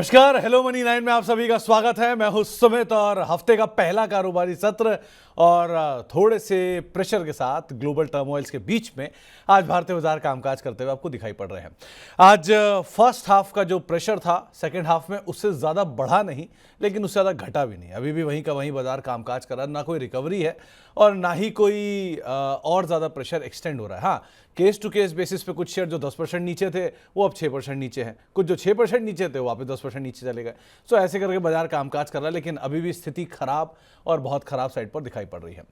नमस्कार, hello money 9 में आप सभी का स्वागत है। मैं हूं सुमित और हफ्ते का पहला कारोबारी सत्र और थोड़े से प्रेशर के साथ ग्लोबल टर्मोइल्स के बीच में आज भारतीय बाजार कामकाज करते हुए आपको दिखाई पड़ रहे हैं। आज फर्स्ट हाफ का जो प्रेशर था सेकंड हाफ में उससे ज़्यादा बढ़ा नहीं, लेकिन उससे ज़्यादा घटा भी नहीं। अभी भी वहीं का वहीं बाजार कामकाज कर रहा है, ना कोई रिकवरी है और ना ही कोई और ज़्यादा प्रेशर एक्सटेंड हो रहा है। हाँ, केस टू केस बेसिस पे कुछ शेयर जो 10% नीचे थे वो अब 6% नीचे हैं, कुछ जो 6% नीचे थे वो वापस 10% नीचे चले गए। सो ऐसे करके बाजार कामकाज कर रहा है, लेकिन अभी भी स्थिति खराब और बहुत खराब साइड पर दिखाई पड़ रही है।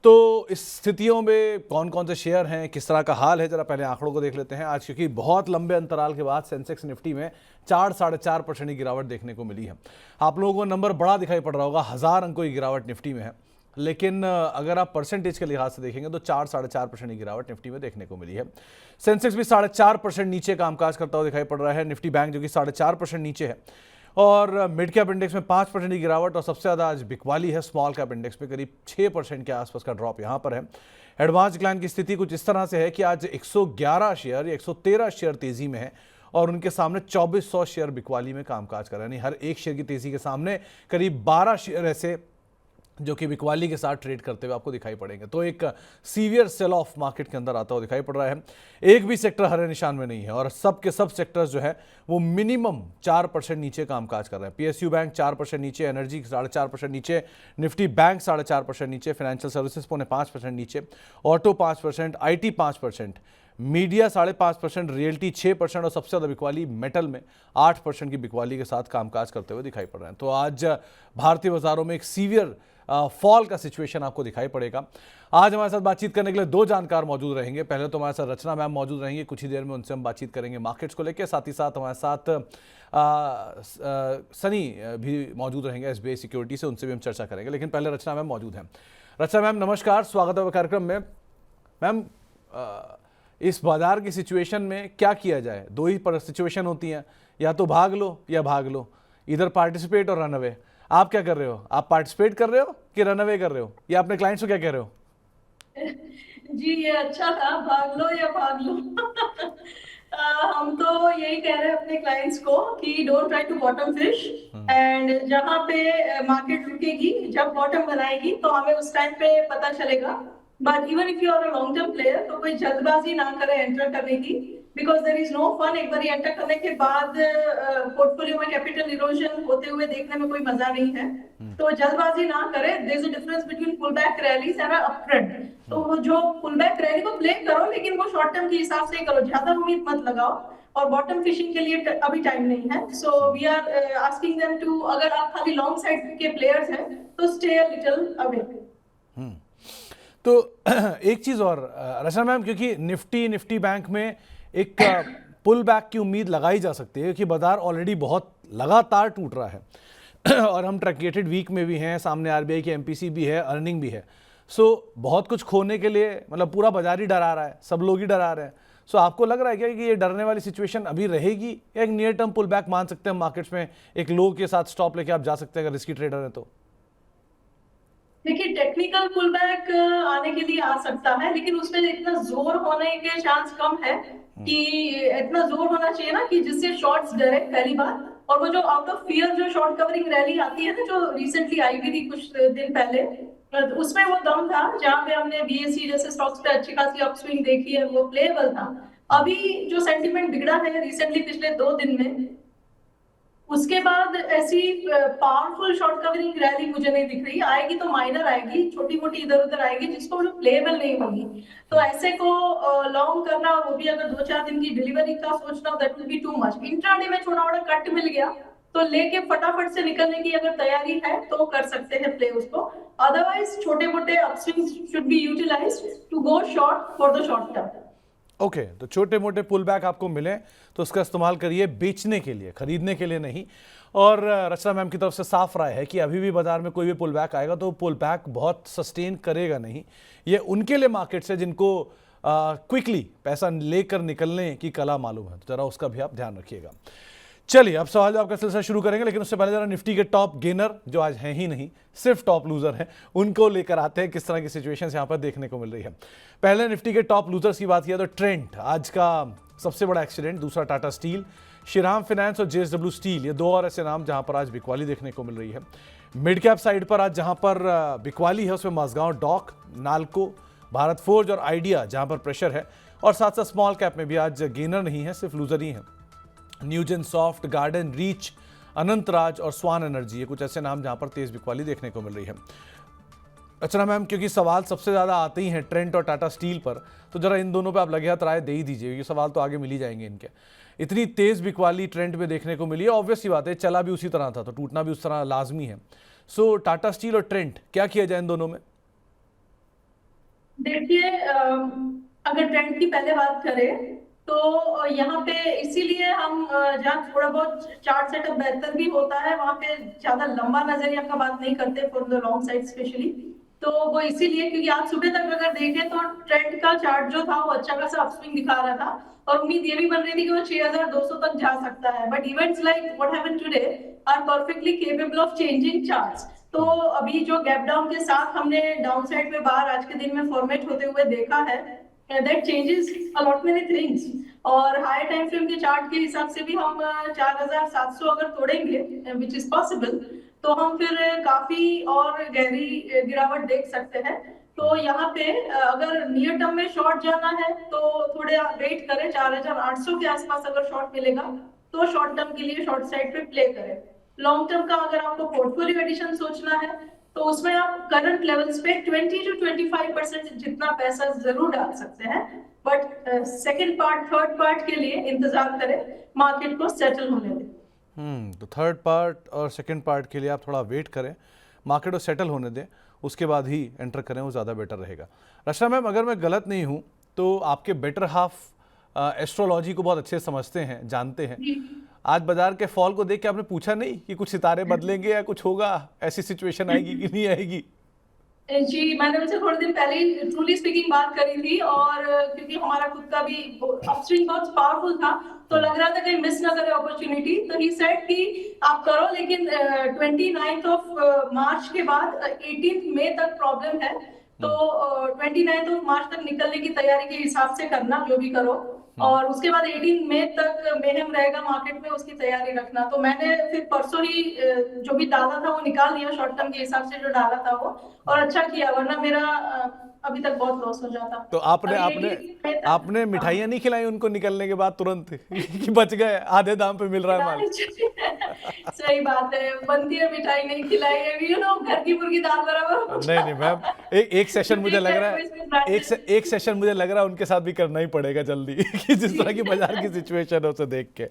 तो इस स्थितियों में कौन कौन से शेयर हैं, किस तरह का हाल है, जरा पहले आंकड़ों को देख लेते हैं आज, क्योंकि बहुत लंबे अंतराल के बाद सेंसेक्स निफ्टी में 4-4.5% की गिरावट देखने को मिली है। आप लोगों को नंबर बड़ा दिखाई पड़ रहा होगा, 1000 अंकों की गिरावट निफ्टी में है, लेकिन अगर आप परसेंटेज के लिहाज से देखेंगे तो 4-4.5% की गिरावट निफ्टी में देखने को मिली है। सेंसेक्स भी 4.5% नीचे कामकाज करता हुआ दिखाई पड़ रहा है। निफ्टी बैंक जो कि 4.5% नीचे है और मिड कैप इंडेक्स में 5% की गिरावट और सबसे ज़्यादा आज बिकवाली है स्मॉल कैप इंडेक्स में, करीब 6% के आसपास का ड्रॉप यहाँ पर है। एडवांस डिक्लाइन की स्थिति कुछ इस तरह से है कि आज 111 शेयर या 113 शेयर तेजी में है और उनके सामने 2400 शेयर बिकवाली में कामकाज कर रहे हैं। यानी हर एक शेयर की तेजी के सामने करीब 12 शेयर ऐसे जो कि बिकवाली के साथ ट्रेड करते हुए आपको दिखाई पड़ेंगे। तो एक सीवियर सेल ऑफ मार्केट के अंदर आता हुआ दिखाई पड़ रहा है। एक भी सेक्टर हरे निशान में नहीं है और सब के सब सेक्टर्स जो है वो मिनिमम 4% नीचे कामकाज कर रहे हैं। पीएसयू बैंक 4% नीचे, एनर्जी 4.5% नीचे, निफ्टी बैंक 4.5% नीचे, फाइनेंशियल सर्विसेज 5.5% नीचे, ऑटो 5%, IT 5%, मीडिया 5.5%, रियल्टी 6% और सबसे ज़्यादा बिकवाली मेटल में 8% की बिकवाली के साथ कामकाज करते हुए दिखाई पड़ रहे हैं। तो आज भारतीय बाजारों में एक सीवियर फॉल का सिचुएशन आपको दिखाई पड़ेगा। आज हमारे साथ बातचीत करने के लिए दो जानकार मौजूद रहेंगे। पहले तो हमारे साथ रचना मैम मौजूद रहेंगे, कुछ ही देर में उनसे हम बातचीत करेंगे मार्केट्स को लेकर। साथ ही साथ हमारे साथ सनी भी मौजूद रहेंगे एसबीआई सिक्योरिटी से, उनसे भी हम चर्चा करेंगे। लेकिन पहले रचना मैम मौजूद हैं। रचना मैम नमस्कार, स्वागत है कार्यक्रम में। मैम, इस बाजार की सिचुएशन में क्या किया जाए? दो ही सिचुएशन होती हैं, या तो भाग लो या भाग लो, इधर पार्टिसिपेट और रन अवे। आप क्या कर रहे हो? आप पार्टिसिपेट कर रहे हो कि रन अवे कर रहे हो, या अपने क्लाइंट्स को क्या कह रहे हो? जी, ये अच्छा था, भाग लो या भाग लो। हम तो यही कह रहे हैं अपने क्लाइंट्स को कि don't try to bottom fish, and जहां पे मार्केट रुकेगी, जब बॉटम बनाएगी तो हमें उस टाइम पे पता चलेगा। But even if you are a long term player तो कोई जल्दबाजी ना करे एंटर करने की, because there is no fun. एक बार एंटर करने के बाद पोर्टफोलियो में कैपिटल इरोजन होते हुए देखने में कोई मजा नहीं है। तो जल्दबाजी ना करे। There is a difference between pull back rallies and up trend. तो वो जो पुल बैक रैली को प्ले करो, लेकिन वो शॉर्ट टर्म के हिसाब से करो, ज्यादा उम्मीद मत लगाओ। और बॉटम फिशिंग के लिए अभी टाइम नहीं है। So we are asking them to, अगर आप खाली लॉन्ग साइड के प्लेयर्स हैं तो स्टे अ लिटिल अवे। तो एक चीज़ और रचना मैम, क्योंकि निफ्टी बैंक में एक पुल बैक की उम्मीद लगाई जा सकती है क्योंकि बाजार ऑलरेडी बहुत लगातार टूट रहा है और हम ट्रैकेटेड वीक में भी हैं, सामने आरबीआई की एमपीसी भी है, अर्निंग भी है। सो बहुत कुछ खोने के लिए मतलब पूरा बाजार ही डरा रहा है, सब लोग ही डरा रहे हैं। सो आपको लग रहा है क्या कि ये डरने वाली सिचुएशन अभी रहेगी, या एक नियर टर्म पुल बैक मान सकते हैं मार्केट्स में, एक लो के साथ स्टॉप लेके आप जा सकते हैं अगर रिस्की ट्रेडर हैं तो? देखिए, टेक्निकल पुल बैक आने के लिए आ सकता है, लेकिन उसमें इतना जोर होने के चांस कम है कि इतना जोर होना चाहिए ना कि जिससे शॉर्ट्स डरे, पहली बात। और वो जो आउट ऑफ फियर जो शॉर्ट कवरिंग रैली आती है ना, जो रिसेंटली आई भी थी कुछ दिन पहले, उसमें वो दम था जहां पे हमने बीएससी जैसे स्टॉक्स पे अच्छी खासी अपस्विंग देखी है, वो प्लेएबल था। अभी जो सेंटिमेंट बिगड़ा है रिसेंटली पिछले 2 दिन में, उसके बाद ऐसी पावरफुल शॉर्ट कवरिंग रैली मुझे नहीं दिख रही। आएगी तो माइनर आएगी, छोटी मोटी इधर उधर आएगी, जिसको मतलब प्लेएबल नहीं होगी। तो ऐसे को लॉन्ग करना, और वो भी अगर 2-4 दिन की डिलीवरी का सोचना, that will be too much. Intraday में छोटा मोटा कट मिल गया तो लेके फटाफट से निकलने की अगर तैयारी है तो कर सकते हैं प्ले उसको। अदरवाइज छोटे मोटे upswing should be utilised to go short for the short term. Okay, तो छोटे मोटे पुल बैक आपको मिले तो उसका इस्तेमाल करिए बेचने के लिए, खरीदने के लिए नहीं। और रचना मैम की तरफ से साफ राय है कि अभी भी बाजार में कोई भी पुल बैक आएगा तो पुल बैक बहुत सस्टेन करेगा नहीं। ये उनके लिए मार्केट्स है जिनको क्विकली पैसा लेकर निकलने की कला मालूम है, तो जरा उसका भी आप ध्यान रखिएगा। चलिए, अब सवाल जवाब का सिलसिला शुरू करेंगे, लेकिन उससे पहले जरा निफ्टी के टॉप गेनर जो आज हैं ही नहीं, सिर्फ टॉप लूजर हैं, उनको लेकर आते हैं किस तरह की सिचुएशन यहाँ पर देखने को मिल रही है। पहले निफ्टी के टॉप लूजर्स की बात किया तो ट्रेंट आज का सबसे बड़ा एक्सीडेंट, दूसरा टाटा स्टील, श्रीराम फाइनेंस और जेएसडब्ल्यू स्टील, ये दो और ऐसे नाम जहां पर आज बिकवाली देखने को मिल रही है। मिड कैप साइड पर आज जहां पर बिकवाली है उसमें माझगांव डॉक, नाल्को, भारत फोर्ज और आइडिया जहां पर प्रेशर है, और साथ साथ स्मॉल कैप में भी आज गेनर नहीं है, सिर्फ लूजर ही है। न्यूजन सॉफ्ट, गार्डन, रीच, अनंतराज और स्वान एनर्जी, ये कुछ ऐसे नाम जहां पर तेज बिकवाली देखने को मिल रही है। अच्छा मैम, क्योंकि सवाल सबसे ज़्यादा आते ही हैं ट्रेंट और टाटा स्टील पर, तो जरा इन दोनों पे आप लगे हाथ राय दे ही दीजिए, ये सवाल तो आगे मिल ही जाएंगे इनके। इतनी तेज बिकवाली ट्रेंट में देखने को मिली है, ऑब्वियस सी बात है, चला भी उसी तरह था तो टूटना भी उस तरह लाजमी है। सो टाटा स्टील और ट्रेंट, क्या किया जाए इन दोनों में? देखिए, अगर ट्रेंड की पहले बात करें तो यहाँ पे इसीलिए हम जहाँ थोड़ा बहुत चार्ट सेटअप बेहतर भी होता है वहां पे ज्यादा लंबा नजरिया का बात नहीं करते for the long side specially. तो वो इसीलिए क्योंकि आज सुबह तक अगर देखें तो ट्रेंड का चार्ट जो था वो अच्छा खासा अपस्विंग दिखा रहा था और उम्मीद ये भी बन रही थी कि वो 6200 तक जा सकता है। But events like what happened today are perfectly capable of changing charts. तो अभी जो गैप डाउन के साथ हमने डाउन साइड में बाहर आज के दिन में फॉर्मेट होते हुए देखा है, that changes a lot many things. और हाई टाइम फ्रेम के चार्ट के हिसाब से भी हम 4700 अगर तोड़ेंगे, विच इज पॉसिबल, तो हम फिर काफी और गहरी गिरावट देख सकते हैं। तो यहाँ पे अगर नियर टर्म में शॉर्ट जाना है तो थोड़े वेट करें, 4800 के आसपास अगर शॉर्ट मिलेगा तो शॉर्ट टर्म के लिए शॉर्ट साइड पे प्ले करें। लॉन्ग टर्म का अगर आपको पोर्टफोलियो एडिशन सोचना है तो उसमें आप करंट लेवल्स पे 20 to 25% जितना पैसा जरूर डाल सकते हैं। But second part, third part के लिए इंतजार करें, मार्केट को सेटल होने दें। तो थर्ड पार्ट और सेकंड पार्ट के लिए आप थोड़ा वेट करें, मार्केट को सेटल होने दें, उसके बाद ही एंटर करें, वो ज़्यादा बेटर रहेगा। रचना मैम, अगर मैं गलत नहीं हूँ तो आपके बेटर हाफ एस्ट्रोलॉजी को बहुत अच्छे से समझते हैं, जानते हैं। आज बाजार के फॉल को देख के आपने पूछा नहीं कि कुछ सितारे बदलेंगे या कुछ होगा, ऐसी सिचुएशन आएगी कि नहीं आएगी? जी, मैंने उनसे थोड़े दिन पहले ही ट्रूली स्पीकिंग बात करी थी और क्योंकि हमारा खुद का भी अपस्विंग बहुत पावरफुल था तो लग रहा था कि मिस ना करे अपॉर्चुनिटी। तो ही सेड कि आप करो, लेकिन 29th ऑफ मार्च के बाद 18th मई तक प्रॉब्लम है, तो 29th ऑफ मार्च तक निकलने की तैयारी के हिसाब से करना जो भी करो, और उसके बाद 18 मई तक मेहम रहेगा मार्केट में, उसकी तैयारी रखना। तो मैंने फिर परसों ही जो भी डाला था वो निकाल लिया शॉर्ट टर्म के हिसाब से जो डाला था वो, और अच्छा किया, वरना मेरा अभी तक बहुत लॉस हो जाता। तो आपने मिठाइयाँ नहीं खिलाई उनको निकलने के बाद तुरंत कि बच गए, आधे दाम पे मिल रहा है माल? सही बात है, बनती है मिठाई नहीं खिलाई है, यू नो, घर की मुर्गी दाल बराबर। नहीं मैम, एक सेशन मुझे लग रहा है, एक सेशन मुझे लग रहा है उनके साथ भी करना ही पड़ेगा जल्दी कि जिस तरह की बाजार की सिचुएशन है उसे देख के।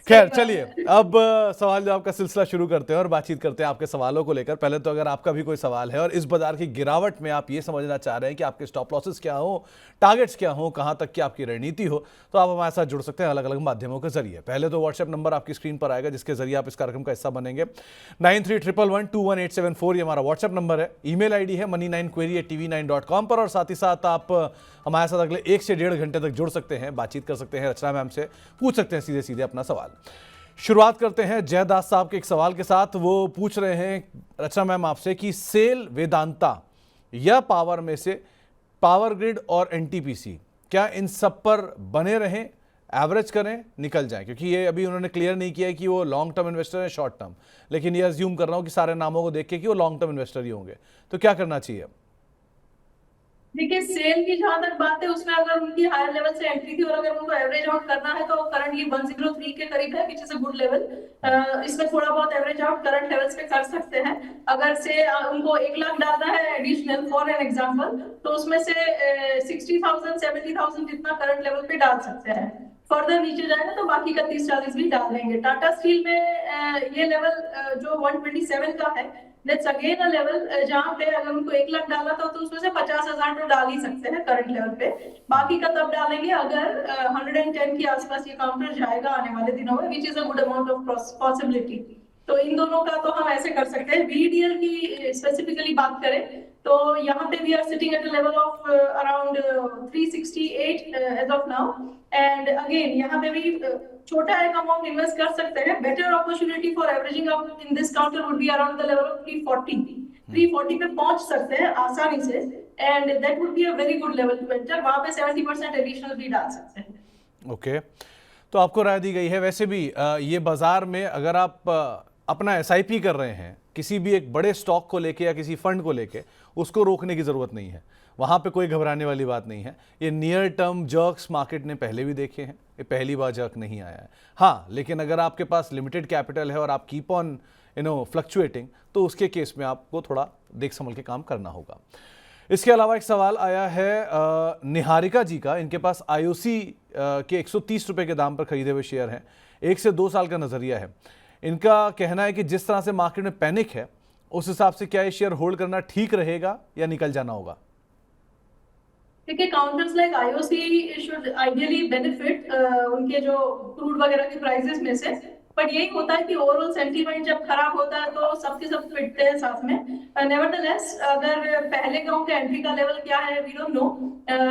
खैर चलिए, अब सवाल जवाब का सिलसिला शुरू करते हैं और बातचीत करते हैं आपके सवालों को लेकर। पहले तो अगर आपका भी कोई सवाल है और इस बाजार की गिरावट में आप ये समझना चाह रहे हैं कि आपके स्टॉप लॉसेस क्या हो, टारगेट्स क्या हो, कहां तक की आपकी रणनीति हो, तो आप हमारे साथ जुड़ सकते हैं अलग अलग माध्यमों के जरिए। पहले तो व्हाट्सएप नंबर आपकी स्क्रीन पर आएगा जिसके जरिए आप इस कार्यक्रम का हिस्सा बनेंगे। 9311211874 ये हमारा व्हाट्सएप नंबर है। ईमेल आईडी है money9query@tv9.com पर, और साथ ही साथ आप हमारे साथ अगले 1 से 1.5 घंटे तक जुड़ सकते हैं, बातचीत कर सकते हैं, रचना मैम से पूछ सकते हैं सीधे सीधे अपना सवाल। शुरुआत करते हैं जयदास साहब के एक सवाल के साथ। वो पूछ रहे हैं रचना मैम आपसे कि सेल, वेदांता या पावर में से पावर ग्रिड और एनटीपीसी, क्या इन सब पर बने रहें, एवरेज करें, निकल जाएं? क्योंकि ये अभी उन्होंने क्लियर नहीं किया है कि वो लॉन्ग टर्म इन्वेस्टर है शॉर्ट टर्म, लेकिन ये अज्यूम कर रहा हूं कि सारे नामों को देख के कि वो लॉन्ग टर्म इन्वेस्टर ही होंगे, तो क्या करना चाहिए? देखिए, सेल की जहां तक बात है उसमें अगर उनकी हायर लेवल से एंट्री थी और अगर उनको एवरेज आउट करना है तो करंटली 103 के करीब है, which is a good level. इसमें थोड़ा बहुत एवरेज आउट करंट लेवल्स पे कर सकते हैं। अगर से उनको 1 लाख डालना है एडिशनल फॉर एन एग्जांपल, तो उसमें से 60,000 70,000 जितना करंट लेवल पे डाल सकते हैं। फर्दर नीचे जाएगा तो बाकी का 30-40 भी डाल देंगे। टाटा स्टील में ये लेवल जो 127 का है, दैट्स अगेन अ लेवल जहां पे अगर उनको 1 लाख डाला था तो उसमें से 50,000 तो डाल ही सकते हैं करंट लेवल पे, बाकी का तब डालेंगे अगर 110 के आसपास ये काउंटर जाएगा आने वाले दिनों में, which is a good amount of possibility. तो इन दोनों का तो हम ऐसे कर सकते हैं। VDL की स्पेसिफिकली बात करें तो यहाँ पे we are sitting at a level of around 368 as of now, and again यहाँ पे भी छोटा एक अमाउंट इन्वेस्ट कर सकते हैं। Better opportunity for averaging up in this counter would be around the level of 340 पे पहुंच सकते हैं आसानी से, and that would be a very good level to enter. वहां पे 70% एडिशनल भी डाल सकते हैं। ओके, तो आपको राय दी गई है। वैसे भी ये बाजार में अगर आप अपना एसआईपी कर रहे हैं किसी भी एक बड़े स्टॉक को लेके या किसी फंड को लेके, उसको रोकने की ज़रूरत नहीं है। वहाँ पे कोई घबराने वाली बात नहीं है। ये नियर टर्म जर्क्स मार्केट ने पहले भी देखे हैं, ये पहली बार जर्क नहीं आया है। हाँ, लेकिन अगर आपके पास लिमिटेड कैपिटल है और आप कीप ऑन फ्लक्चुएटिंग, तो उसके केस में आपको थोड़ा देख संभल के काम करना होगा। इसके अलावा एक सवाल आया है निहारिका जी का। इनके पास आईओसी के 130 रुपए के दाम पर खरीदे हुए शेयर हैं। 1 से 2 साल का नजरिया है। इनका कहना है कि जिस तरह से मार्केट में पैनिक है, उस हिसाब से क्या ये शेयर होल्ड करना ठीक रहेगा या निकल जाना होगा? देखिए, counters like IOC should ideally benefit उनके जो क्रूड वगैरह के प्राइसेस में से, बट यही होता है कि ओवरऑल सेंटीमेंट जब खराब होता है तो सबके सब पिटते हैं साथ में। नेवरदलेस, अगर पहले का उनका एंट्री का लेवल क्या है वी डोंट नो,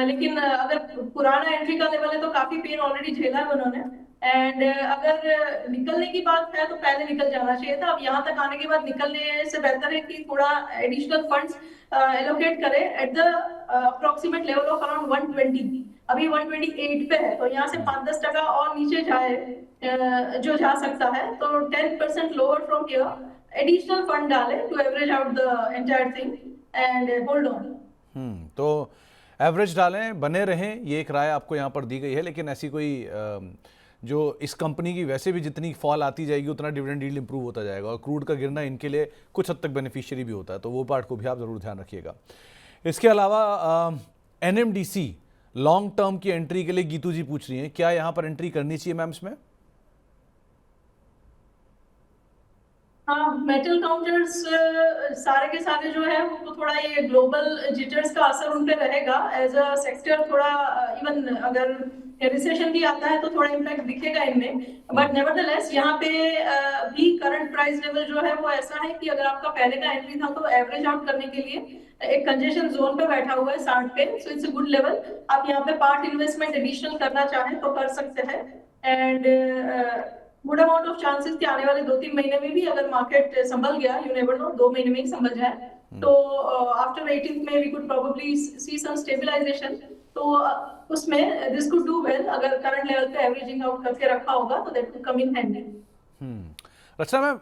लेकिन अगर पुराना एंट्री का लेवल है तो काफी पेन ऑलरेडी झेला है उन्होंने। एंड अगर निकलने की बात है तो पहले निकल जाना चाहिए था। अब यहाँ तक आने के बाद निकलने से बेहतर है कि थोड़ा एडिशनल फंड्स एलोकेट करें at the approximate level of around 120। अभी 128 पे है, तो यहाँ से 5-10% और नीचे जाए जो जा सकता है, तो 10% lower from here additional fund डाले to average out the entire thing and hold on. तो एवरेज डालें, बने रहें, ये एक राय आपको यहाँ पर दी गई है। लेकिन ऐसी कोई जो इस कंपनी की वैसे भी जितनी फॉल आती जाएगी उतना डिविडेंड यील्ड इंप्रूव होता जाएगा, और क्रूड का गिरना इनके लिए कुछ हद तक बेनिफिशियरी भी होता है, तो वो पार्ट को भी आप ज़रूर ध्यान रखिएगा। इसके अलावा एनएमडीसी लॉन्ग टर्म की एंट्री के लिए गीतू जी पूछ रही हैं, क्या यहाँ पर एंट्री करनी चाहिए मैम इसमें? हाँ, मेटल काउंटर्स सारे के सारे जो है वो थोड़ा ये ग्लोबल जिटर्स का असर उन पे रहेगा एज अ सेक्टर। थोड़ा इवन अगर रिसेशन भी आता है तो थोड़ा इम्पैक्ट दिखेगा इनमें, बट नेवरदलेस यहाँ पे भी करंट प्राइस लेवल जो है वो ऐसा है कि अगर आपका पहले का एंट्री था तो एवरेज आउट करने के लिए एक कंजेशन जोन पे बैठा हुआ है 60 पे, so it's a good level. आप यहाँ पे पार्ट इन्वेस्टमेंट एडिशनल करना चाहें तो कर सकते हैं। And good amount of chances कि आने वाले 2-3 महीने में भी अगर मार्केट संभल गया, यू नेवर नो, 2 महीने में ही संभल जाए, तो आफ्टर 18th में we could probably see some stabilisation. तो उसमें दिस कुड डू वेल। अगर करंट लेवल पे एवरेजिंग आउट करके रखा होगा तो that could come in handy. Rachna ma'am,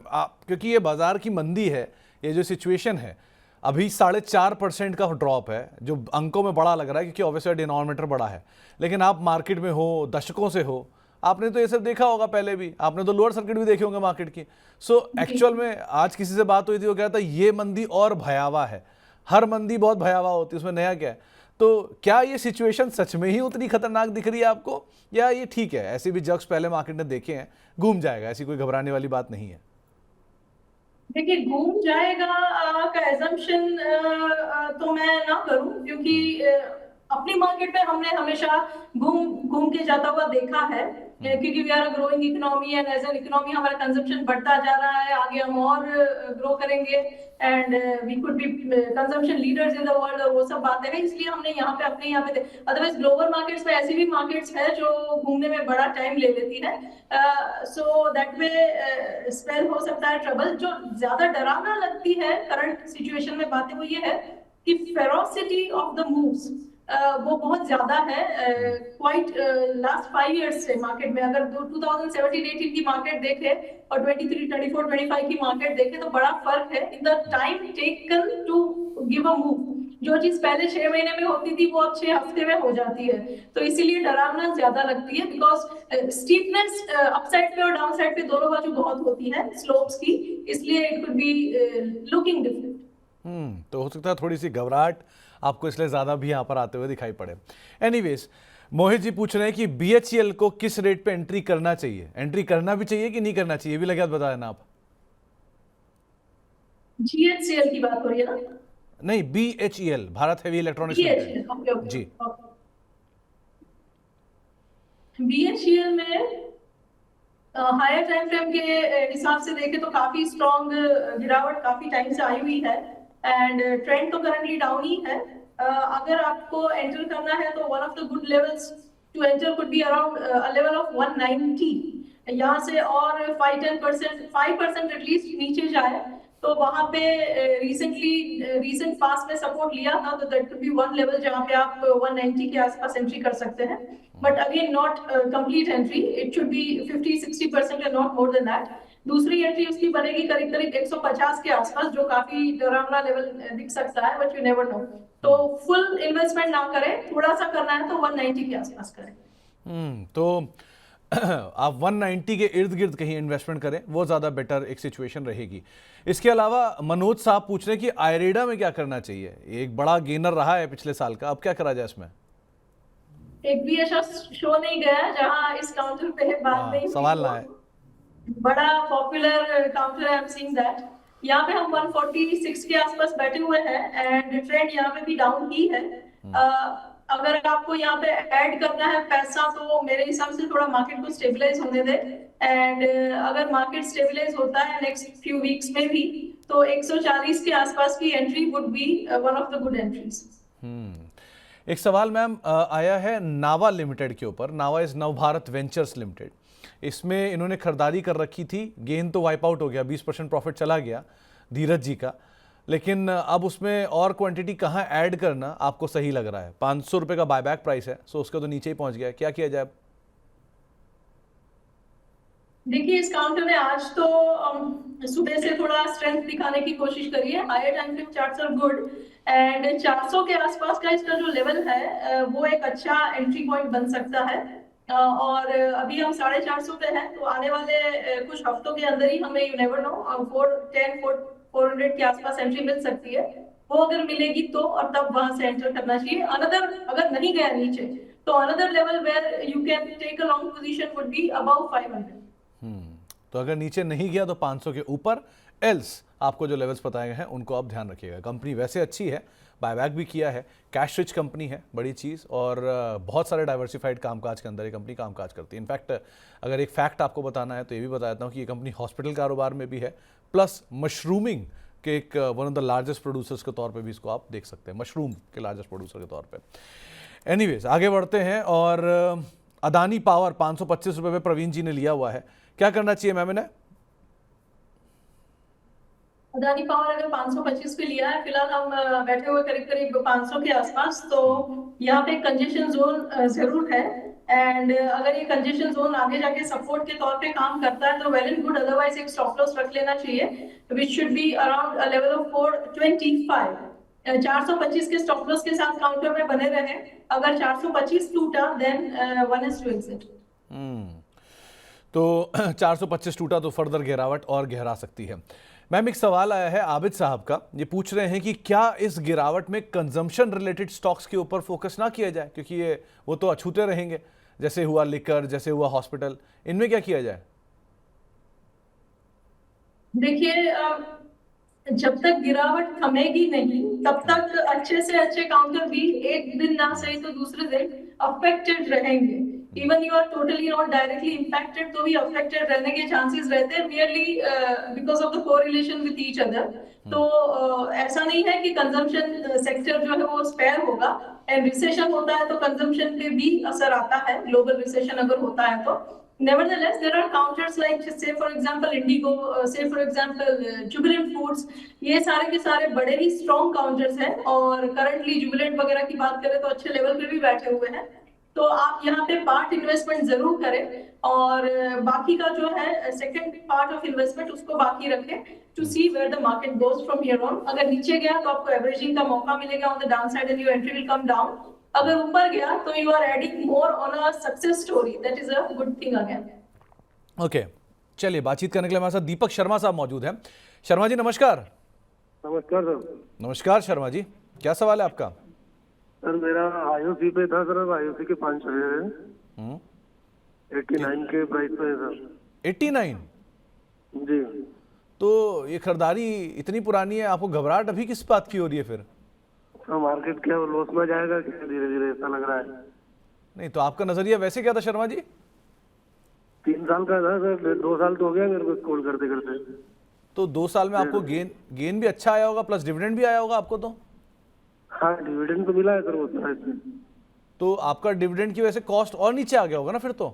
क्योंकि ये बाजार की मंदी है, ये जो सिचुएशन है अभी 4.5% का ड्रॉप है, जो अंकों में बड़ा लग रहा है क्योंकि ऑब्वियसली डिनोमिनेटर बड़ा है, लेकिन आप मार्केट में हो, दशकों से हो, आपने तो ये सब देखा होगा पहले भी, आपने तो लोअर सर्किट भी देखे होंगे मार्केट की। सो एक्चुअल में आज किसी से बात हुई थी, वो कहता है ये मंदी और भयावह है। हर मंदी बहुत भयावह होती है, उसमें नया क्या है? तो क्या ये सिचुएशन सच में ही उतनी खतरनाक दिख रही है आपको, या ये ठीक है, ऐसे भी जग्स पहले मार्केट ने देखे हैं, घूम जाएगा, ऐसी कोई घबराने वाली बात नहीं है? देखिए, घूम जाएगा का एजम्पशन तो मैं ना करूं, क्योंकि अपनी मार्केट में हमने हमेशा घूम घूम के जाता हुआ देखा है, क्योंकि we are growing economy and as an economy हमारा कंजम्पशन बढ़ता जा रहा है, आगे हम और ग्रो करेंगे and we could be consumption leaders in the world, और वो सब बातें हैं। इसलिए हमने यहाँ पे अपने यहाँ पे, अदरवाइज ग्लोबल मार्केट्स में ऐसी भी मार्केट्स है जो घूमने में बड़ा टाइम ले लेती है, सो दैट में स्पेल हो सकता है ट्रबल। जो ज्यादा डरावना लगती है करंट सिचुएशन में बातें, वो ये है कि फेरोसिटी ऑफ द मूव्स वो बहुत ज्यादा है। क्वाइट लास्ट 5 इयर्स से मार्केट में अगर 2017-18 की मार्केट देखे और 23, 24, 25 की मार्केट देखे तो बड़ा फर्क है in the time taken to give a move. जो चीज पहले 6 महीने में होती थी वो अब 6 हफ्ते में हो जाती है, तो इसीलिए डरावना ज्यादा लगती है, बिकॉज स्टीपनेस अपसाइड पे और डाउन साइड पे दोनों बाजू बहुत होती है स्लोप्स की, इसलिए it could be looking different. तो हो सकता है थोड़ी सी घबराहट आपको इसलिए ज़्यादा भी यहाँ पर आते हुए दिखाई पड़े। एनीवेज, मोहित जी पूछ रहे हैं कि BHEL को किस रेट पे एंट्री करना चाहिए, एंट्री करना भी चाहिए कि नहीं करना चाहिए, भी लगे बता देना आप। GHCL की बात हो रही है ना? नहीं, BHEL, Bharat heavy electronics limited. Okay जी, BHEL में हायर टाइम फ्रेम के हिसाब से देखें तो काफी स्ट्रॉन्ग गिरावट काफी टाइम से आई हुई है एंड ट्रेंड तो करंटली डाउन ही है। अगर आपको एंटर करना है तो one of the good levels to enter could be around a level of 190। यहाँ से और 5% एटलीस्ट नीचे जाए तो वहां पे रीसेंट पास में सपोर्ट लिया था, तो that could be one level जहां पे आप 190 के आसपास एंट्री कर सकते हैं, but again not complete entry, it should be 50-60% and not more than that. दूसरी एंट्री उसकी बनेगी करीब करीब 150 के आसपास, जो काफी डरावना लेवल दिख सकता है, बट यू नेवर नो। तो फुल इन्वेस्टमेंट ना करें, थोड़ा सा करना है तो 190 के आसपास करें। तो आप 190 के इर्द गिर्द कहीं इन्वेस्टमेंट करें, वो ज़्यादा बेटर एक सिचुएशन रहेगी। इसके अलावा मनोज साहब पूछ रहे हैं कि आयरेडा में क्या करना चाहिए, एक बड़ा गेनर रहा है पिछले साल का, अब क्या करा जाए इसमें? एक भी ऐसा शो नहीं गया जहां इस काउंटर पे बात नहीं हुई सवाल हो। ना है। बड़ा पॉपुलर काउंटर है, आई एम सीइंग दैट। यहाँ पे हम 146 के आसपास बैठे हुए हैं एंड ट्रेंड यहाँ पे भी डाउन ही है। अगर आपको यहाँ पे ऐड करना है पैसा, तो मेरे हिसाब से थोड़ा मार्केट को स्टेबलाइज होने दे, एंड अगर मार्केट स्टेबलाइज होता है नेक्स्ट फ्यू वीक्स में भी, तो 140 के आसपास की entry would be one of the good entries. एक सवाल मैम आया है नावा लिमिटेड के ऊपर। नावा इज नवभारत वेंचर्स लिमिटेड। इसमें इन्होंने खरीदारी कर रखी थी, गेन तो वाइप आउट हो गया, 20% प्रॉफिट चला गया धीरज जी का, लेकिन अब उसमें और क्वांटिटी कहाँ ऐड करना आपको सही लग रहा है? 500 रुपये का बायबैक प्राइस है, सो उसका तो नीचे ही पहुंच गया, क्या किया जाए? देखिए, इस काउंटर ने आज तो सुबह से थोड़ा स्ट्रेंथ दिखाने की कोशिश करी है। Higher time frame charts are good and 400 के आसपास का इसका जो लेवल है वो एक अच्छा एंट्री पॉइंट बन सकता है। और अभी हम 450 पे हैं, तो आने वाले कुछ हफ्तों के अंदर ही हमें, यू नेवर नो, 410-400 के आसपास एंट्री मिल सकती है। वो अगर मिलेगी तो, और तब वहां से एंटर करना चाहिए। अनदर, अगर नहीं गया नीचे, तो another level where you can take a long position would be about 500। तो अगर नीचे नहीं गया तो 500 के ऊपर, एल्स आपको जो लेवल्स बताए गए हैं उनको आप ध्यान रखिएगा। कंपनी वैसे अच्छी है, बायबैक भी किया है, कैश रिच कंपनी है, बड़ी चीज़, और बहुत सारे डाइवर्सिफाइड कामकाज के अंदर ये कंपनी कामकाज करती है। इनफैक्ट अगर एक फैक्ट आपको बताना है तो ये भी बता देता हूँ कि ये कंपनी हॉस्पिटल कारोबार में भी है, प्लस मशरूमिंग के एक one of the largest producers के तौर पे भी इसको आप देख सकते हैं, मशरूम के लार्जेस्ट प्रोड्यूसर के तौर पे। एनीवेज आगे बढ़ते हैं, और अदानी पावर 525 रुपये में प्रवीण जी ने लिया हुआ है, क्या करना चाहिए मैम इन्हें? अदानी पावर अगर 525 पे लिया है, फिलहाल हम बैठे हुए करीब करीब 500 के आसपास, तो यहाँ पे कंजेशन जोन जरूर है। एंड अगर ये कंजेशन जोन आगे जाके सपोर्ट के तौर पे काम करता है तो वेल एंड गुड, अदरवाइज एक स्टॉप लॉस रख लेना चाहिए, which should be around a level of 425। 425 के स्टॉप लॉस के साथ काउंटर में बने रहे। अगर 425 टूटा, then one is to exit. तो 425 टूटा तो फर्दर गिरावट और गहरा सकती है। मैम एक सवाल आया है आबिद साहब का, ये पूछ रहे हैं कि क्या इस गिरावट में कंजम्पशन रिलेटेड स्टॉक्स के ऊपर फोकस ना किया जाए, क्योंकि ये वो तो अछूते रहेंगे, जैसे हुआ लिकर, जैसे हुआ हॉस्पिटल, इनमें क्या किया जाए? देखिए, जब तक गिरावट थमेगी नहीं, तब तक अच्छे से अच्छे काउंटर भी एक दिन ना सही तो दूसरे दिन अफेक्टेड रहेंगे। Even you are totally not directly impacted, तो भी अफेक्टेड रहने के चांसेस रहते हैं, merely because of the correlation with each other. तो ऐसा नहीं है कि कंजम्पशन सेक्टर जो है वो स्पेयर होगा, एंड रिसेशन होता है तो कंजम्पशन पे भी असर आता है, ग्लोबल रिसेशन अगर होता है तो। Nevertheless, there are counters like, say for example, Indigo, say for example, Jubilant Foods. ये सारे के सारे बड़े ही strong counters हैं, और currently Jubilant वगैरह की बात करें तो अच्छे लेवल पे भी बैठे हुए हैं। तो आप यहाँ पे पार्ट इन्वेस्टमेंट जरूर करें, और बाकी का जो है सेकंड पार्ट ऑफ इन्वेस्टमेंट उसको बाकी रखें, to see where the market goes from here on. अगर नीचे गया तो आपको एवरेजिंग का मौका मिलेगा on the downside, and your entry will come down. अगर ऊपर गया तो you are adding more on a success story, that is a good thing again. Okay, चलिए बातचीत करने के लिए हमारे साथ दीपक शर्मा साहब मौजूद हैं। शर्मा जी नमस्कार। नमस्कार सर। नमस्कार शर्मा जी, क्या सवाल है आपका? सर मेरा आईओसी पे था सर, आईओसी के 5 शेयर है, 89 के प्राइस पे है सर। 89 जी। तो ये खरीदारी इतनी पुरानी है, आपको घबराहट अभी किस बात की हो रही है फिर? सर मार्केट क्या लॉस में जाएगा क्या, धीरे धीरे ऐसा लग रहा है। नहीं तो आपका नजरिया वैसे क्या था शर्मा जी? 3 साल का था सर, 2 साल तो हो गया मेरे को कॉल करते करते। तो 2 साल में आपको गेन भी अच्छा आया होगा, प्लस डिविडेंड भी आया होगा आपको तो? हाँ डिविडेंड तो मिला है सर उतना इसमें। तो आपका डिविडेंड की वजह से कॉस्ट और नीचे आ गया होगा ना फिर तो?